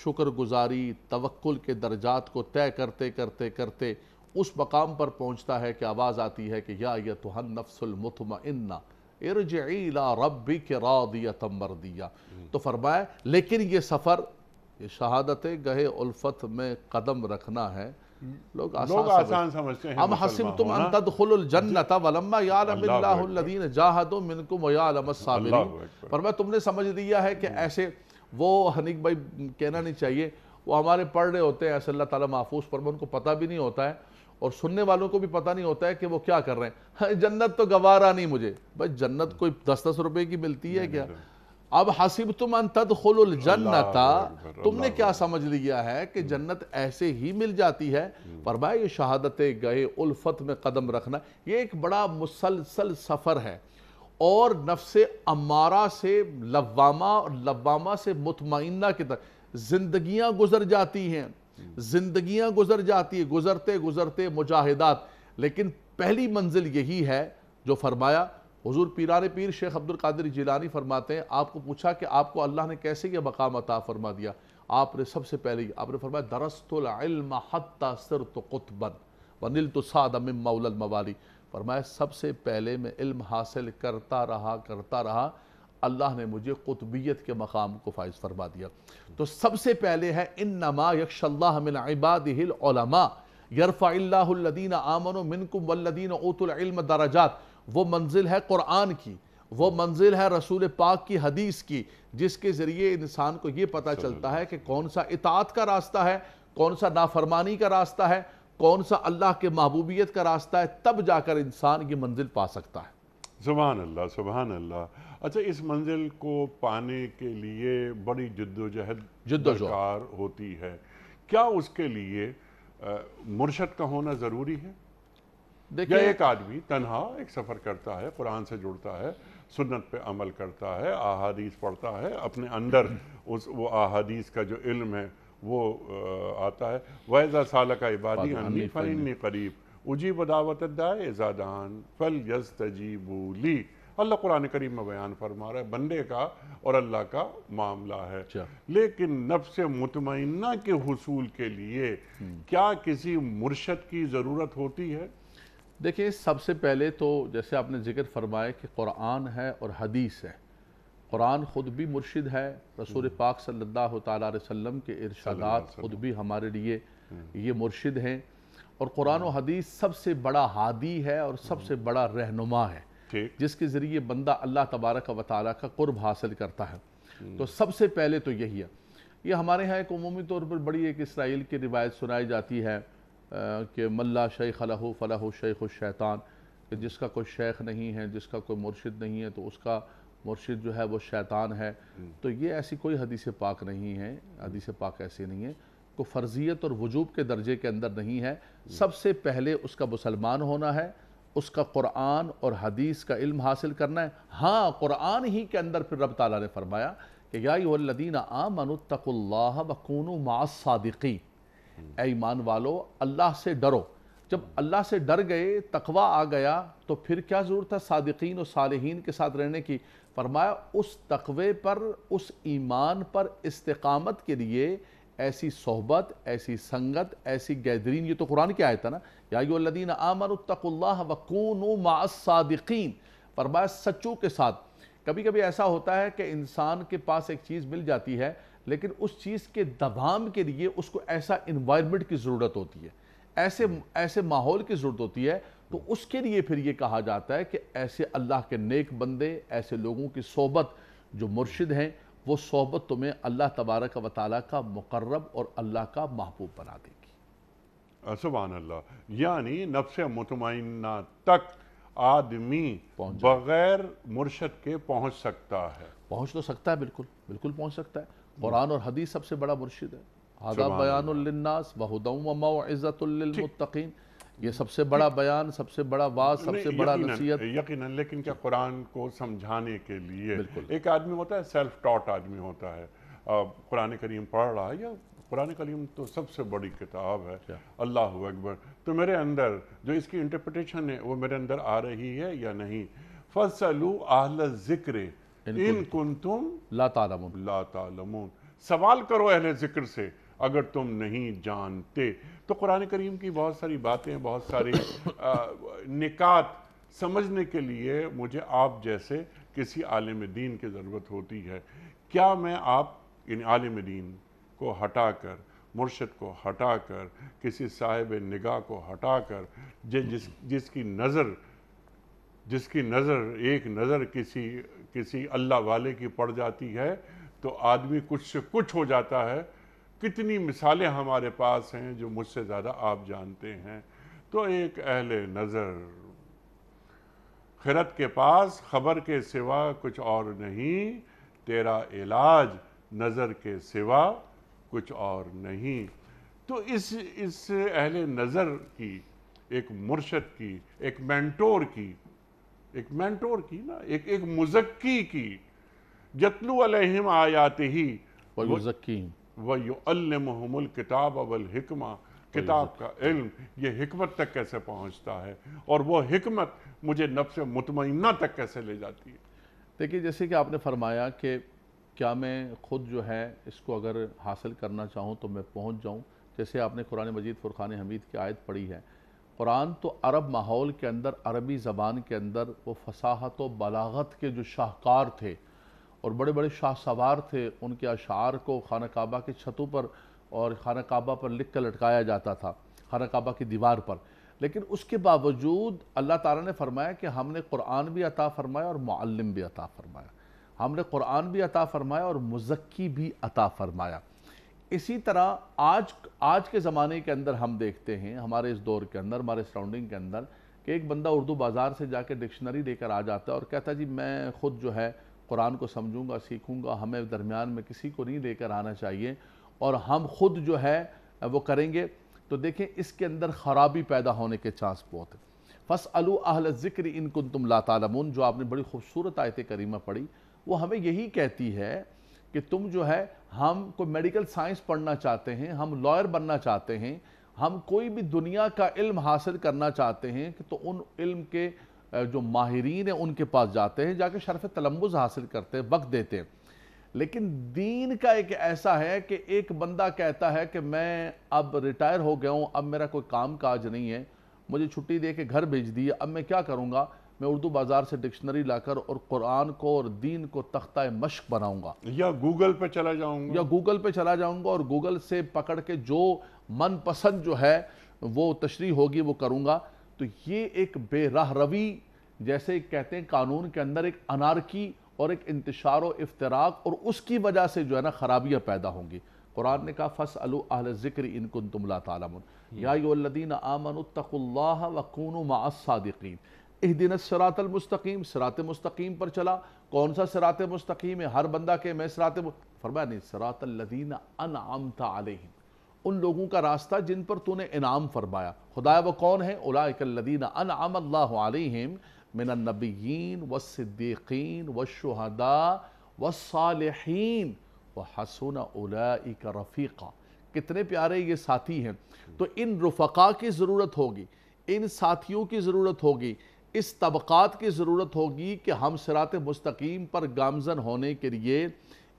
شکر گزاری، توکل کے درجات کو طے کرتے کرتے کرتے اس مقام پر پہنچتا ہے کہ آواز آتی ہے کہ یا ایتھا النفس المطمئنہ ارجعی الی ربک راضیۃ مرضیہ۔ تو فرمایا لیکن یہ سفر، یہ شہادت گہے الفت میں قدم رکھنا ہے، لوگ آسان سمجھتے ہیں۔ ام حسبتم ان تدخلوا الجنۃ ولما یعلم اللہ الذین جاہدوا منکم ویعلم الصابرین۔ فرمایا تم نے سمجھ لیا ہے کہ ایسے وہ حنیق بھائی کہنا نہیں چاہیے، وہ ہمارے پڑھ رہے ہوتے ہیں ایسے اللہ تعالیٰ محفوظ فرما، ان کو پتہ بھی نہیں ہوتا ہے اور سننے والوں کو بھی پتہ نہیں ہوتا ہے کہ وہ کیا کر رہے ہیں۔ جنت تو گوارا نہیں مجھے، بھائی جنت کوئی 10 روپے کی ملتی ہے کیا؟ اب حسبتم ان تدخلوا الجنۃ، تم نے کیا سمجھ لیا ہے کہ جنت ایسے ہی مل جاتی ہے؟ فرمایا یہ شہادت گئے الفت میں قدم رکھنا، یہ ایک بڑا مسلسل سفر ہے، اور نفس امارہ سے لوامہ اور لوامہ سے مطمئنہ کی طرف زندگیاں گزر جاتی ہیں، گزرتے گزرتے مجاہدات، لیکن پہلی منزل یہی ہے جو فرمایا حضور پیران پیر شیخ عبد القادر جیلانی فرماتے ہیں، آپ کو پوچھا کہ آپ کو اللہ نے کیسے یہ مقام عطا فرما دیا؟ آپ نے سب سے پہلے آپ نے فرمایا درست العلم حتی صرت قطبا ونلت سعد من مولا الموالی۔ فرمایا سب سے پہلے میں علم حاصل کرتا رہا اللہ نے مجھے قطبیت کے مقام کو فائز فرما دیا۔ تو سب سے پہلے ہے انما یخشی اللہ من عبادہ العلماء یرفع اللہ الذین آمنوا منکم والذین اوتوا العلم درجات۔ وہ منزل ہے قرآن کی، وہ منزل ہے رسول پاک کی حدیث کی، جس کے ذریعے انسان کو یہ پتہ چلتا ہے کہ کون سا اطاعت کا راستہ ہے، کون سا نافرمانی کا راستہ ہے، کون سا اللہ کے محبوبیت کا راستہ ہے، تب جا کر انسان یہ منزل پا سکتا ہے۔ سبحان اللہ، سبحان اللہ۔ اچھا، اس منزل کو پانے کے لیے بڑی جد و جہد درکار ہوتی ہے، کیا اس کے لیے مرشد کا ہونا ضروری ہے؟ یا ایک آدمی تنہا ایک سفر کرتا ہے، قرآن سے جڑتا ہے، سنت پہ عمل کرتا ہے، احادیث پڑھتا ہے، اپنے اندر وہ احادیث کا جو علم ہے وہ آتا ہے۔ وَإِذَا سَأَلَكَ عِبَادِي عَنِّي فَإِنِّي قَرِيبٌ أُجِيبُ دَعْوَةَ الدَّاعِ إِذَا دَعَانِ فَلْيَسْتَجِيبُوا لِي۔ اللہ قرآن کریم میں بیان فرما رہا ہے بندے کا اور اللہ کا معاملہ ہے، لیکن نفس مطمئنہ کے حصول کے لیے کیا کسی مرشد کی ضرورت ہوتی ہے؟ دیکھیں، سب سے پہلے تو جیسے آپ نے ذکر فرمایا کہ قرآن ہے اور حدیث ہے، قرآن خود بھی مرشد ہے، رسول پاک صلی اللہ تعالیٰ علیہ وسلم کے ارشادات خود بھی ہمارے لیے یہ مرشد ہیں، اور قرآن و حدیث سب سے بڑا ہادی ہے اور سب سے بڑا رہنما ہے، جس کے ذریعے بندہ اللہ تبارک و تعالیٰ کا قرب حاصل کرتا ہے۔ تو سب سے پہلے تو یہی ہے۔ یہ ہمارے ہاں ایک عمومی طور پر بڑی ایک اسرائیل کی روایت سنائی جاتی ہے کہ من لا شیخ لہ فلہ شیخ الشیطان، کہ جس کا کوئی شیخ نہیں ہے، جس کا کوئی مرشد نہیں ہے، تو اس کا مرشد جو ہے وہ شیطان ہے۔ تو یہ ایسی کوئی حدیث پاک نہیں ہے، حدیث پاک ایسی نہیں ہے، کوئی فرضیت اور وجوب کے درجے کے اندر نہیں ہے۔ سب سے پہلے اس کا مسلمان ہونا ہے، اس کا قرآن اور حدیث کا علم حاصل کرنا ہے۔ ہاں، قرآن ہی کے اندر پھر رب تعالیٰ نے فرمایا کہ یا ایھا الذین آمنوا اتقوا اللہ وکونوا مع الصادقین، اے ایمان والو اللہ سے ڈرو۔ جب اللہ سے ڈر گئے، تقوی آ گیا، تو پھر کیا ضرورت ہے صادقین اور صالحین کے ساتھ رہنے کی؟ فرمایا اس تقوی پر، اس ایمان پر استقامت کے لیے ایسی صحبت، ایسی سنگت، ایسی گیدرین، یہ تو قرآن کی آیت ہے نا، یا ایھا الذین آمنوا اتقوا اللہ وکونوا مع الصادقین، فرمایا سچوں کے ساتھ۔ کبھی کبھی ایسا ہوتا ہے کہ انسان کے پاس ایک چیز مل جاتی ہے، لیکن اس چیز کے دوام کے لیے اس کو ایسا انوائرمنٹ کی ضرورت ہوتی ہے، ایسے ماحول کی ضرورت ہوتی ہے، تو اس کے لیے پھر یہ کہا جاتا ہے کہ ایسے اللہ کے نیک بندے، ایسے لوگوں کی صحبت جو مرشد ہیں، وہ صحبت تمہیں اللہ تبارک و تعالیٰ کا مقرب اور اللہ کا محبوب بنا دے گی۔ سبحان اللہ۔ یعنی نفس مطمئنہ تک آدمی بغیر مرشد کے پہنچ سکتا ہے؟ پہنچ تو سکتا ہے، بالکل بالکل پہنچ سکتا ہے۔ قرآن اور حدیث سب سے بڑا مرشد ہے۔ ھذا بیان للناس وہدی وموعظۃ للمتقین، یہ سب سے بڑا بیان، سب سے بڑا واعظ، سب سے بڑا نصیحت۔ یقیناً، لیکن کیا قرآن کو سمجھانے کے لیے ایک آدمی ہوتا ہے، سیلف ٹاٹ آدمی ہوتا ہے، قرآن کریم پڑھ رہا ہے، یا قرآن کریم تو سب سے بڑی کتاب ہے، اللہ اکبر، تو میرے اندر جو اس کی انٹرپریٹیشن ہے وہ میرے اندر آ رہی ہے یا نہیں؟ فَاسْأَلُوا أَهْلَ الذِّكْرِ إِن كُنتُمْ لَا تَعْلَمُونَ، سوال کرو اہل ذکر سے اگر تم نہیں جانتے۔ تو قرآن کریم کی بہت ساری باتیں، بہت ساری نکات سمجھنے کے لیے مجھے آپ جیسے کسی عالم دین کی ضرورت ہوتی ہے۔ کیا میں آپ ان عالم دین کو ہٹا کر، مرشد کو ہٹا کر، کسی صاحب نگاہ کو ہٹا کر، جس کی نظر ایک نظر کسی اللہ والے کی پڑ جاتی ہے تو آدمی کچھ سے کچھ ہو جاتا ہے؟ کتنی مثالیں ہمارے پاس ہیں جو مجھ سے زیادہ آپ جانتے ہیں۔ تو ایک اہل نظر، خرد کے پاس خبر کے سوا کچھ اور نہیں، تیرا علاج نظر کے سوا کچھ اور نہیں۔ تو اس اہل نظر کی، ایک مرشد کی، ایک مینٹور کی نا، ایک مزکی کی، یتلو علیہم آیاتہ وَيُزَكِّيهِمْ وَيُعَلِّمُهُمُ الْكِتَابَ وَالْحِکْمَةَ، کتاب کا علم یہ حکمت تک کیسے پہنچتا ہے، اور وہ حکمت مجھے نفس مطمئنہ تک کیسے لے جاتی ہے؟ دیکھیے، جیسے کہ آپ نے فرمایا کہ کیا میں خود جو ہے اس کو اگر حاصل کرنا چاہوں تو میں پہنچ جاؤں، جیسے آپ نے قرآن مجید فرقان حمید کی آیت پڑھی ہے۔ قرآن تو عرب ماحول کے اندر، عربی زبان کے اندر وہ فصاحت و بلاغت کے جو شاہکار تھے، اور بڑے بڑے شاہ سوار تھے، ان کے اشعار کو خانہ کعبہ کی چھتوں پر اور خانہ کعبہ پر لکھ کر لٹکایا جاتا تھا، خانہ کعبہ کی دیوار پر۔ لیکن اس کے باوجود اللہ تعالیٰ نے فرمایا کہ ہم نے قرآن بھی عطا فرمایا اور معلم بھی عطا فرمایا، ہم نے قرآن بھی عطا فرمایا اور مزکی بھی عطا فرمایا۔ اسی طرح آج کے زمانے کے اندر ہم دیکھتے ہیں، ہمارے اس دور کے اندر، ہمارے سراؤنڈنگ کے اندر، کہ ایک بندہ اردو بازار سے جا کے ڈکشنری لے کر آ جاتا ہے اور کہتا ہے جی میں خود جو ہے قرآن کو سمجھوں گا، سیکھوں گا، ہمیں درمیان میں کسی کو نہیں لے کر آنا چاہیے اور ہم خود جو ہے وہ کریں گے۔ تو دیکھیں اس کے اندر خرابی پیدا ہونے کے چانس بہت ہیں۔ فَاسْأَلُوا أَهْلَ الذِّكْرِ إِن كُنتُمْ لَا تَعْلَمُونَ، جو آپ نے بڑی خوبصورت آیت کریمہ پڑھی، وہ ہمیں یہی کہتی ہے کہ تم جو ہے، ہم کوئی میڈیکل سائنس پڑھنا چاہتے ہیں، ہم لائر بننا چاہتے ہیں، ہم کوئی بھی دنیا کا علم حاصل کرنا چاہتے ہیں کہ تو ان علم کے جو ماہرین ہیں ان کے پاس جاتے ہیں، جا کے شرف تلمذ حاصل کرتے ہیں، وقت دیتے ہیں۔ لیکن دین کا ایک ایسا ہے کہ ایک بندہ کہتا ہے کہ میں اب ریٹائر ہو گیا ہوں، اب میرا کوئی کام کاج نہیں ہے، مجھے چھٹی دے کے گھر بھیج دی، اب میں کیا کروں گا؟ میں اردو بازار سے ڈکشنری لا کر اور قرآن کو اور دین کو تختہ مشق بناؤں گا، یا گوگل پہ چلا جاؤں گا، یا گوگل پہ چلا جاؤں گا اور گوگل سے پکڑ کے جو من پسند جو ہے وہ تشریح ہوگی وہ کروں گا۔ تو یہ ایک بے راہ روی، جیسے کہتے ہیں قانون کے اندر ایک انارکی اور ایک انتشار و افتراق، اور اس کی وجہ سے جو ہے نا خرابیاں پیدا ہوں گی۔ قرآن نے کہا فَاسْأَلُوا أَهْلَ الذِّكْرِ إِن كُنتُمْ لَا تَعْلَمُونَ يَا أَيُّهَا الَّذِينَ آمَنُوا اتَّقُوا اللَّهَ وَكُونُوا مَعَ الصَّادِقِينَ اهْدِنَا الصِّرَاطَ الْمُسْتَقِيمَ، صراط مستقیم پر چلا۔ کون سا صراط مستقیم ہے؟ ہر بندہ کہ میں فرمایا نہیں، صراط الذین انعمت علیہم، ان لوگوں کا راستہ جن پر تو نے انعام فرمایا۔ خدایا وہ کون ہیں؟ اولئک الذین انعم اللہ علیہم من النبیین والصدیقین والشہداء والصالحین وحسن اولئک رفیقا۔ کتنے پیارے یہ ساتھی ہیں۔ تو ان رفقا کی ضرورت ہوگی، ان ساتھیوں کی ضرورت ہوگی، اس طبقات کی ضرورت ہوگی کہ ہم صراط مستقیم پر گامزن ہونے کے لیے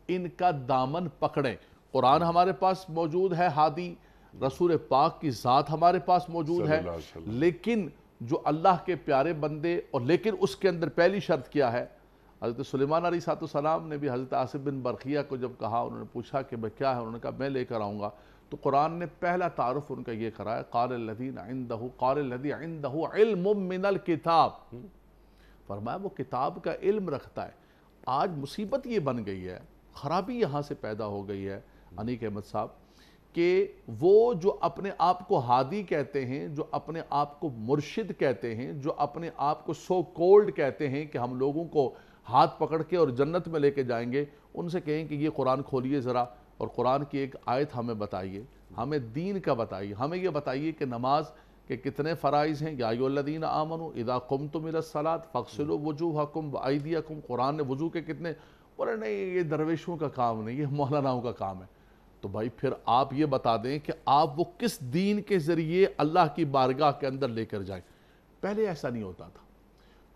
ان کا دامن پکڑیں۔ قرآن ہمارے پاس موجود ہے ہادی، رسول پاک کی ذات ہمارے پاس موجود ہے، لیکن جو اللہ کے پیارے بندے، اور لیکن اس کے اندر پہلی شرط کیا ہے؟ حضرت سلیمان علیہ السلام نے بھی حضرت عاصم بن برقیہ کو جب کہا، انہوں نے پوچھا کہ میں کیا ہے، انہوں نے کہا میں لے کر آؤں گا، تو قرآن نے پہلا تعارف ان کا یہ کرایا، قال الذی عندہ علم من الکتاب، فرمایا وہ کتاب کا علم رکھتا ہے۔ آج مصیبت یہ بن گئی ہے، خرابی یہاں سے پیدا ہو گئی ہے انیق احمد صاحب، کہ وہ جو اپنے آپ کو ہادی کہتے ہیں، جو اپنے آپ کو مرشد کہتے ہیں، جو اپنے آپ کو سو کولڈ کہتے ہیں کہ ہم لوگوں کو ہاتھ پکڑ کے اور جنت میں لے کے جائیں گے، ان سے کہیں کہ یہ قرآن کھولیے ذرا اور قرآن کی ایک آیت ہمیں بتائیے، ہمیں دین کا بتائیے، ہمیں یہ بتائیے کہ نماز کے کتنے فرائض ہیں۔ یا ایھا الذین آمنوا اذا قمتم الی الصلاۃ فاغسلوا وجوہکم وایدیکم، قرآن نے وضو کے کتنے، بولے نہیں یہ درویشوں کا کام نہیں، یہ مولاناؤں کا کام ہے۔ تو بھائی پھر آپ یہ بتا دیں کہ آپ وہ کس دین کے ذریعے اللہ کی بارگاہ کے اندر لے کر جائیں۔ پہلے ایسا نہیں ہوتا تھا۔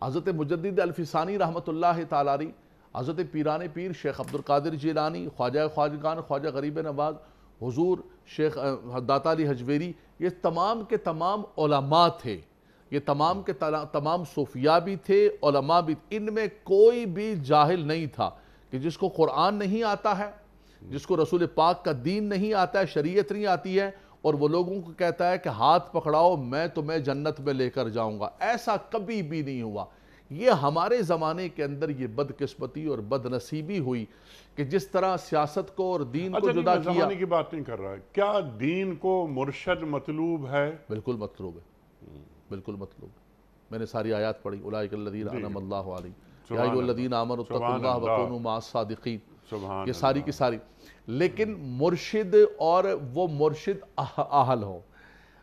حضرت مجدد الفسانی رحمۃ اللہ تعالی علیہ، حضرت پیران پیر شیخ عبدالقادر جیلانی، خواجہ خواجگان، خواجہ غریب نواز، حضور شیخ داتا علی حجویری، یہ تمام کے تمام علماء تھے، یہ تمام کے تمام صوفیاء بھی تھے، علماء بھی، ان میں کوئی بھی جاہل نہیں تھا کہ جس کو قرآن نہیں آتا ہے، جس کو رسول پاک کا دین نہیں آتا ہے، شریعت نہیں آتی ہے، اور وہ لوگوں کو کہتا ہے کہ ہاتھ پکڑاؤ میں تمہیں جنت میں لے کر جاؤں گا۔ ایسا کبھی بھی نہیں ہوا۔ یہ ہمارے زمانے کے اندر یہ بدقسمتی اور بد نصیبی ہوئی کہ جس طرح سیاست کو اور دین کو جدا کیا۔ زمانے کی بات نہیں کر رہا ہے، کیا دین کو مرشد مطلوب ہے؟ بالکل مطلوب ہے، بالکل مطلوب ہے۔ میں نے ساری آیات پڑھی، اولئک الذین انعم اللہ علیہم، یا ایھا الذین آمنوا اتقوا اللہ وکونوا مع الصادقین، یہ ساری کی ساری۔ لیکن مرشد، اور وہ مرشد اہل ہو،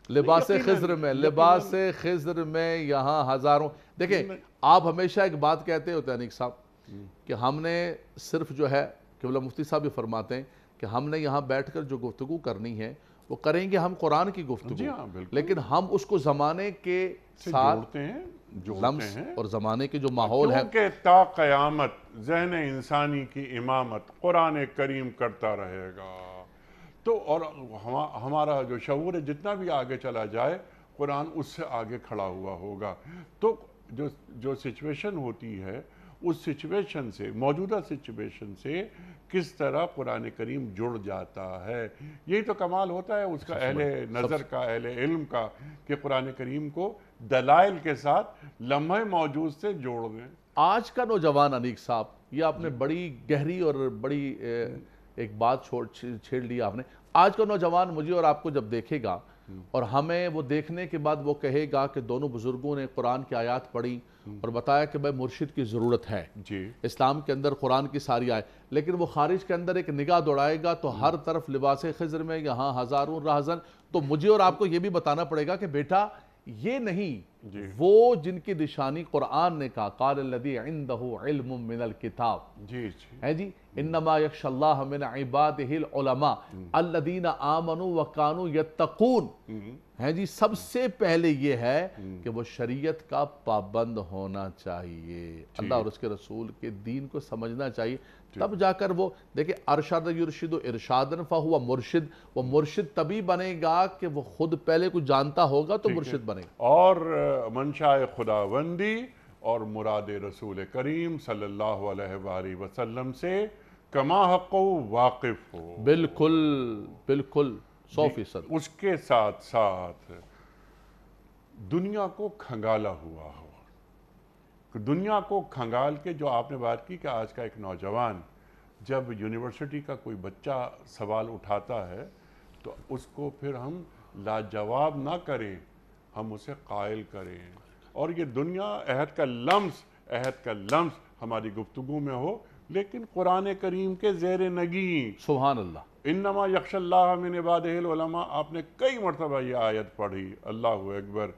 لباس خضر میں، لباس خضر میں یہاں ہزاروں، دیکھیں آپ ہمیشہ ایک بات کہتے ہوتے ہیں انیق صاحب کہ ہم نے صرف جو ہے، قبلہ مفتی صاحب بھی فرماتے ہیں کہ ہم نے یہاں بیٹھ کر جو گفتگو کرنی ہے وہ کریں گے ہم قرآن کی گفتگو، لیکن ہم اس کو زمانے کے ساتھ لمس اور زمانے کے جو ماحول ہے، کیونکہ تا قیامت ذہن انسانی کی امامت قرآن کریم کرتا رہے گا، تو اور ہمارا جو شعور ہے جتنا بھی آگے چلا جائے قرآن اس سے آگے کھڑا ہوا ہوگا۔ تو جو سچویشن ہوتی ہے اس سچویشن سے، موجودہ سچویشن سے کس طرح قرآن کریم جڑ جاتا ہے۔ یہی تو کمال ہوتا ہے اس کا، اہل نظر کا، اہل علم کا، کہ قرآن کریم کو دلائل کے ساتھ لمحہ موجود سے جوڑ دیں۔ آج کا نوجوان انیق صاحب، یہ آپ نے بڑی گہری اور بڑی ایک بات چھیڑ لی آپ نے۔ آج کا نوجوان مجھے اور آپ کو جب دیکھے گا اور ہمیں وہ دیکھنے کے بعد وہ کہے گا کہ دونوں بزرگوں نے قرآن کی آیات پڑھی اور بتایا کہ بھائی مرشد کی ضرورت ہے، جی اسلام کے اندر قرآن کی ساری آئے، لیکن وہ خارج کے اندر ایک نگاہ دوڑائے گا تو ہر طرف لباس خضر میں یہاں ہزاروں راہزن، تو مجھے اور آپ کو یہ بھی بتانا پڑے گا کہ بیٹا یہ نہیں، وہ جن کی نشانی قرآن نے کہا قال الذی عندہ علم من الکتاب، جی ہے جی، انما یخشی اللہ من عبادہ العلماء الذین آمنوا وکانوا یتقون، ہے جی، سب سے پہلے یہ ہے کہ وہ شریعت کا پابند ہونا چاہیے، اللہ اور اس کے رسول کے دین کو سمجھنا چاہیے، تب جا کر وہ دیکھیں ارشد یرشد ارشادن فہو مرشد، وہ مرشد تبھی بنے گا کہ وہ خود پہلے کچھ جانتا ہوگا تو مرشد بنے گا۔ اور منشاء خداوندی اور مراد رسول کریم صلی اللہ علیہ وآلہ وسلم سے کما حق واقف ہو، بالکل بالکل 100%۔ اس کے ساتھ ساتھ دنیا کو کھنگالا ہوا ہو، دنیا کو کھنگال کے، جو آپ نے بات کی کہ آج کا ایک نوجوان جب یونیورسٹی کا کوئی بچہ سوال اٹھاتا ہے تو اس کو پھر ہم لاجواب نہ کریں، ہم اسے قائل کریں، اور یہ دنیا عہد کا لمس ہماری گفتگو میں ہو، لیکن قرآن کریم کے زیر نگیں۔ سبحان اللہ۔ انما یخشی اللہ من عبادہ العلماء، آپ نے کئی مرتبہ یہ آیت پڑھی، اللہ اکبر۔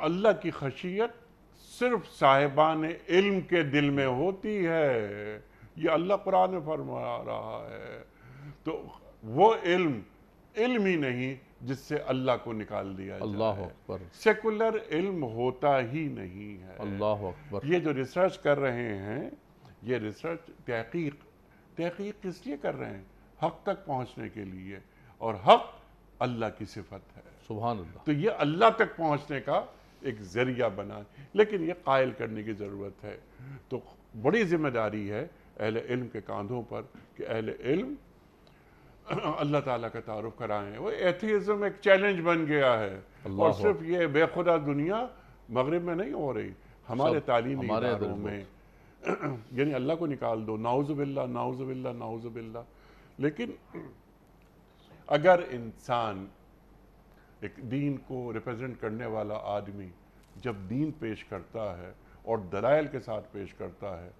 اللہ کی خشیت صرف صاحبان علم کے دل میں ہوتی ہے، یہ اللہ قرآن میں فرما رہا ہے۔ تو وہ علم ہی نہیں جس سے اللہ کو نکال دیا جائے، اللہ اکبر، سیکولر علم ہوتا ہی نہیں ہے۔ اللہ اکبر۔ یہ جو ریسرچ کر رہے ہیں، یہ ریسرچ تحقیق کس لیے کر رہے ہیں؟ حق تک پہنچنے کے لیے، اور حق اللہ کی صفت ہے، سبحان اللہ۔ تو یہ اللہ تک پہنچنے کا ایک ذریعہ بنا، لیکن یہ قائل کرنے کی ضرورت ہے۔ تو بڑی ذمہ داری ہے اہل علم کے کاندھوں پر کہ اہل علم اللہ تعالیٰ کا تعارف کرائیں۔ وہ ایتھیزم ایک چیلنج بن گیا ہے، اور صرف یہ بے خدا دنیا مغرب میں نہیں ہو رہی، ہمارے تعلیمی اداروں میں، یعنی اللہ کو نکال دو، نعوذ باللہ نعوذ باللہ نعوذ باللہ۔ لیکن اگر انسان، ایک دین کو ریپرزینٹ کرنے والا آدمی جب دین پیش کرتا ہے اور دلائل کے ساتھ پیش کرتا ہے،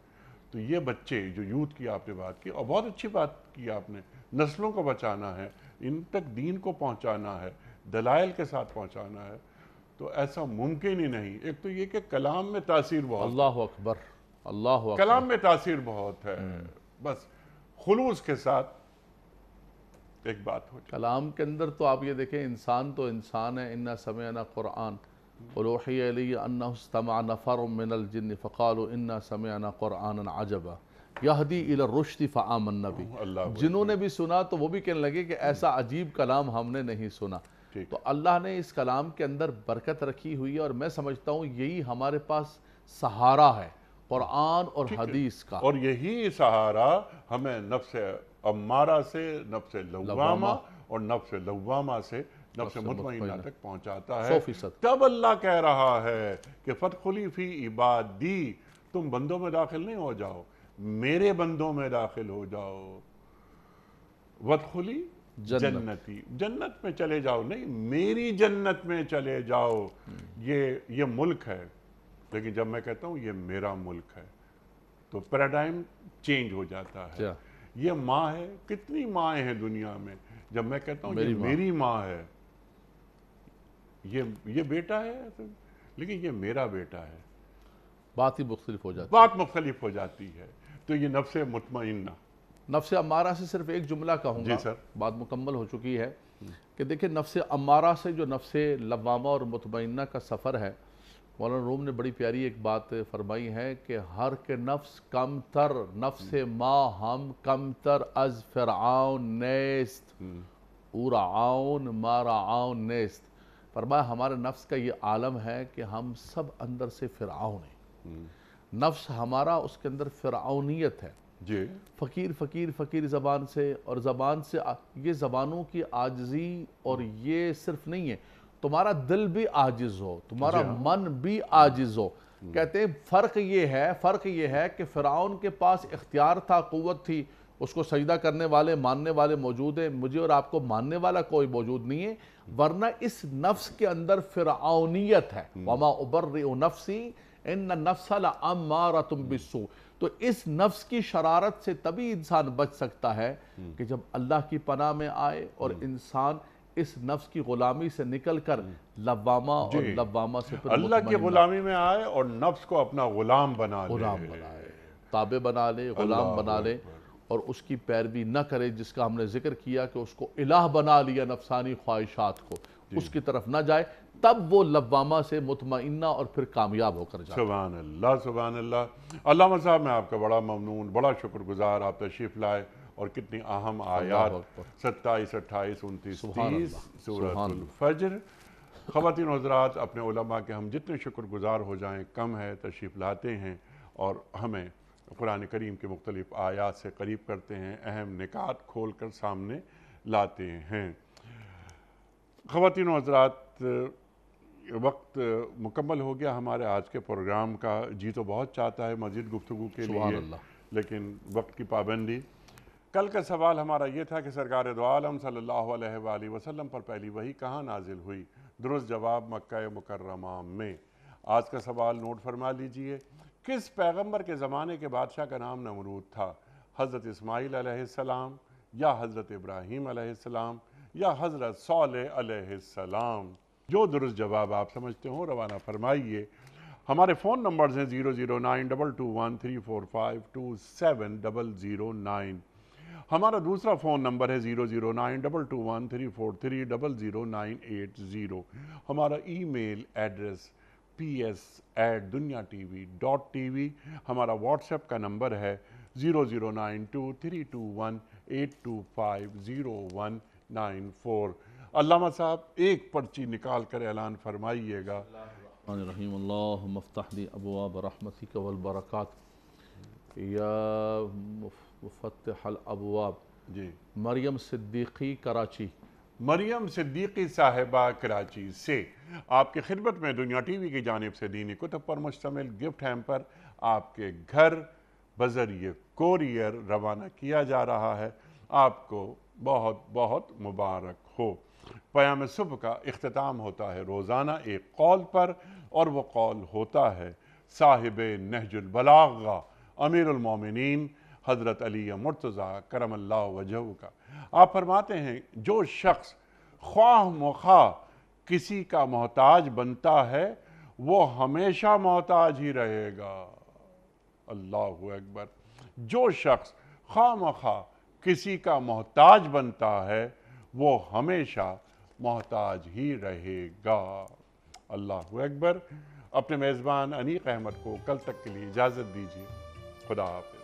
تو یہ بچے جو یوتھ کی آپ نے بات کی، اور بہت اچھی بات کی آپ نے، نسلوں کو بچانا ہے، ان تک دین کو پہنچانا ہے، دلائل کے ساتھ پہنچانا ہے، تو ایسا ممکن ہی نہیں۔ ایک تو یہ کہ کلام میں تاثیر بہت، اللہ اکبر، اللہ اکبر، کلام میں تاثیر بہت ہے، بس خلوص کے ساتھ ایک بات ہو جائے۔ کلام کے اندر تو آپ یہ دیکھیں، انسان تو انسان ہے، اِنَّا سَمِعْنَا قرآن قُلْ أُوحِيَ إِلَيَّ أَنَّهُ اسْتَمَعَ نَفَرٌ مِّنَ الْجِنِّ فَقَالُوا إِنَّا سَمِعْنَا قُرْآنًا عَجَبًا يَهْدِي إِلَى الرُّشْدِ فَآمَنَّا بِهِ، جنہوں نے بھی سنا تو وہ بھی کہنے لگے کہ ایسا عجیب کلام ہم نے نہیں سنا۔ تو اللہ نے اس کلام کے اندر برکت رکھی ہوئی ہے، اور میں سمجھتا ہوں یہی ہمارے پاس سہارا ہے، قرآن اور حدیث کا، اور یہی سہارا ہمیں نفس امارہ سے، نفس لوامہ، اور نفس لوامہ سے نفس مطمئنہ تک پہنچاتا ہے۔ 100%۔ تب اللہ کہہ رہا ہے کہ فَادْخُلِي فِي عِبَادِي، تم بندوں میں داخل نہیں ہو جاؤ، میرے بندوں میں داخل ہو جاؤ، وَادْخُلِي جنتی، جنت میں چلے جاؤ، نہیں میری جنت میں چلے جاؤ۔ یہ ملک ہے، لیکن جب میں کہتا ہوں یہ میرا ملک ہے تو پیراڈائم چینج ہو جاتا ہے۔ یہ ماں ہے، کتنی مائیں ہیں دنیا میں، جب میں کہتا ہوں یہ میری ماں ہے، یہ بیٹا ہے، لیکن یہ میرا بیٹا ہے، بات ہی مختلف ہو جاتی ہے، بات مختلف ہو جاتی ہے۔ تو یہ نفس مطمئنہ، نفس امارہ سے صرف ایک جملہ کہوں گا، بات مکمل ہو چکی ہے، کہ دیکھیں نفس امارہ سے جو نفس لوامہ اور مطمئنہ کا سفر ہے، مولانا روم نے بڑی پیاری ایک بات فرمائی ہے کہ ہر کے نفس کم تر، نفس ما ہم کم تر از فرعون نیست، او رعون ما رعون نیست، فرمایا ہمارے نفس کا یہ عالم ہے کہ ہم سب اندر سے فرعون ہیں، نفس ہمارا اس کے اندر فرعونیت ہے، جی فقیر فقیر فقیر زبان سے، اور زبان سے یہ زبانوں کی عاجزی، اور یہ صرف نہیں ہے، تمہارا دل بھی عاجز ہو، تمہارا من بھی عاجز ہو۔ کہتے ہیں فرق یہ ہے کہ فرعون کے پاس اختیار تھا، قوت تھی، اس کو سجدہ کرنے والے ماننے والے موجود ہیں، مجھے اور آپ کو ماننے والا کوئی موجود نہیں ہے، ورنہ اس نفس کے اندر فرعونیت ہے۔ وَمَا أُبَرِّئُ نَفْسِي إِنَّ النَّفْسَ لَأَمَّارَةٌ بِالسُّوءِ۔ تو اس نفس کی شرارت سے تبھی انسان بچ سکتا ہے کہ جب اللہ کی پناہ میں آئے اور انسان اس نفس کی غلامی سے نکل کر لوامہ اور لوامہ سے پھر اللہ کی غلامی میں آئے اور نفس کو اپنا غلام بنا لے، غلام بنائے، تابع بنا لے، غلام بنا لے، اور اس کی پیروی نہ کرے، جس کا ہم نے ذکر کیا کہ اس کو الہ بنا لیا نفسانی خواہشات کو، اس کی طرف نہ جائے، تب وہ لوامہ سے مطمئنہ اور پھر کامیاب ہو کر جائے۔ سبحان اللہ سبحان اللہ۔ علامہ صاحب میں آپ کا بڑا ممنون، بڑا شکر گزار، آپ تشریف لائے اور کتنی اہم آیات 27 28 29 30 سورۃ الفجر۔ خواتین و حضرات، اپنے علماء کے ہم جتنے شکر گزار ہو جائیں کم ہے، تشریف لاتے ہیں اور ہمیں قرآن کریم کے مختلف آیات سے قریب کرتے ہیں، اہم نکات کھول کر سامنے لاتے ہیں۔ خواتین و حضرات، وقت مکمل ہو گیا ہمارے آج کے پروگرام کا۔ جی تو بہت چاہتا ہے مزید گفتگو کے لیے، لیکن وقت کی پابندی۔ کل کا سوال ہمارا یہ تھا کہ سرکار دو عالم صلی اللہ علیہ وآلہ وسلم پر پہلی وحی کہاں نازل ہوئی؟ درست جواب مکہ مکرمہ میں۔ آج کا سوال نوٹ فرما لیجئے، کس پیغمبر کے زمانے کے بادشاہ کا نام نمرود تھا؟ حضرت اسماعیل علیہ السلام، یا حضرت ابراہیم علیہ السلام، یا حضرت صالح علیہ السلام؟ جو درست جواب آپ سمجھتے ہوں روانہ فرمائیے۔ ہمارے فون نمبرز ہیں 00922134527 ہمارا دوسرا فون نمبر ہے 009221343000980۔ ہمارا ای میل ایڈریس ps@dunyatv.tv۔ ہمارا واٹس ایپ کا نمبر ہے 009232182509194۔ علامہ صاحب ایک پرچی نکال کر اعلان فرمائیے گا۔ الرحمن الرحیم، اللہم افتح لی ابواب رحمتک والبرکات یا مفتح الابواب۔ جی، مریم صدیقی، کراچی۔ مریم صدیقی صاحبہ کراچی سے آپ کی خدمت میں دنیا ٹی وی کی جانب سے دینی کتب پر مشتمل گفٹ ہیمپر آپ کے گھر بذریعہ کوریئر روانہ کیا جا رہا ہے۔ آپ کو بہت بہت مبارک ہو۔ پیام صبح کا اختتام ہوتا ہے روزانہ ایک قول پر، اور وہ قول ہوتا ہے صاحب نہج البلاغہ امیر المومنین حضرت علی مرتضیٰ کرم اللہ وجہہ کا۔ آپ فرماتے ہیں، جو شخص خواہ مخواہ کسی کا محتاج بنتا ہے وہ ہمیشہ محتاج ہی رہے گا۔ اللہ اکبر۔ جو شخص خواہ مخواہ کسی کا محتاج بنتا ہے وہ ہمیشہ محتاج ہی رہے گا۔ اللہ اکبر۔ اپنے میزبان انیق احمد کو کل تک کے لیے اجازت دیجیے۔ خدا حافظ۔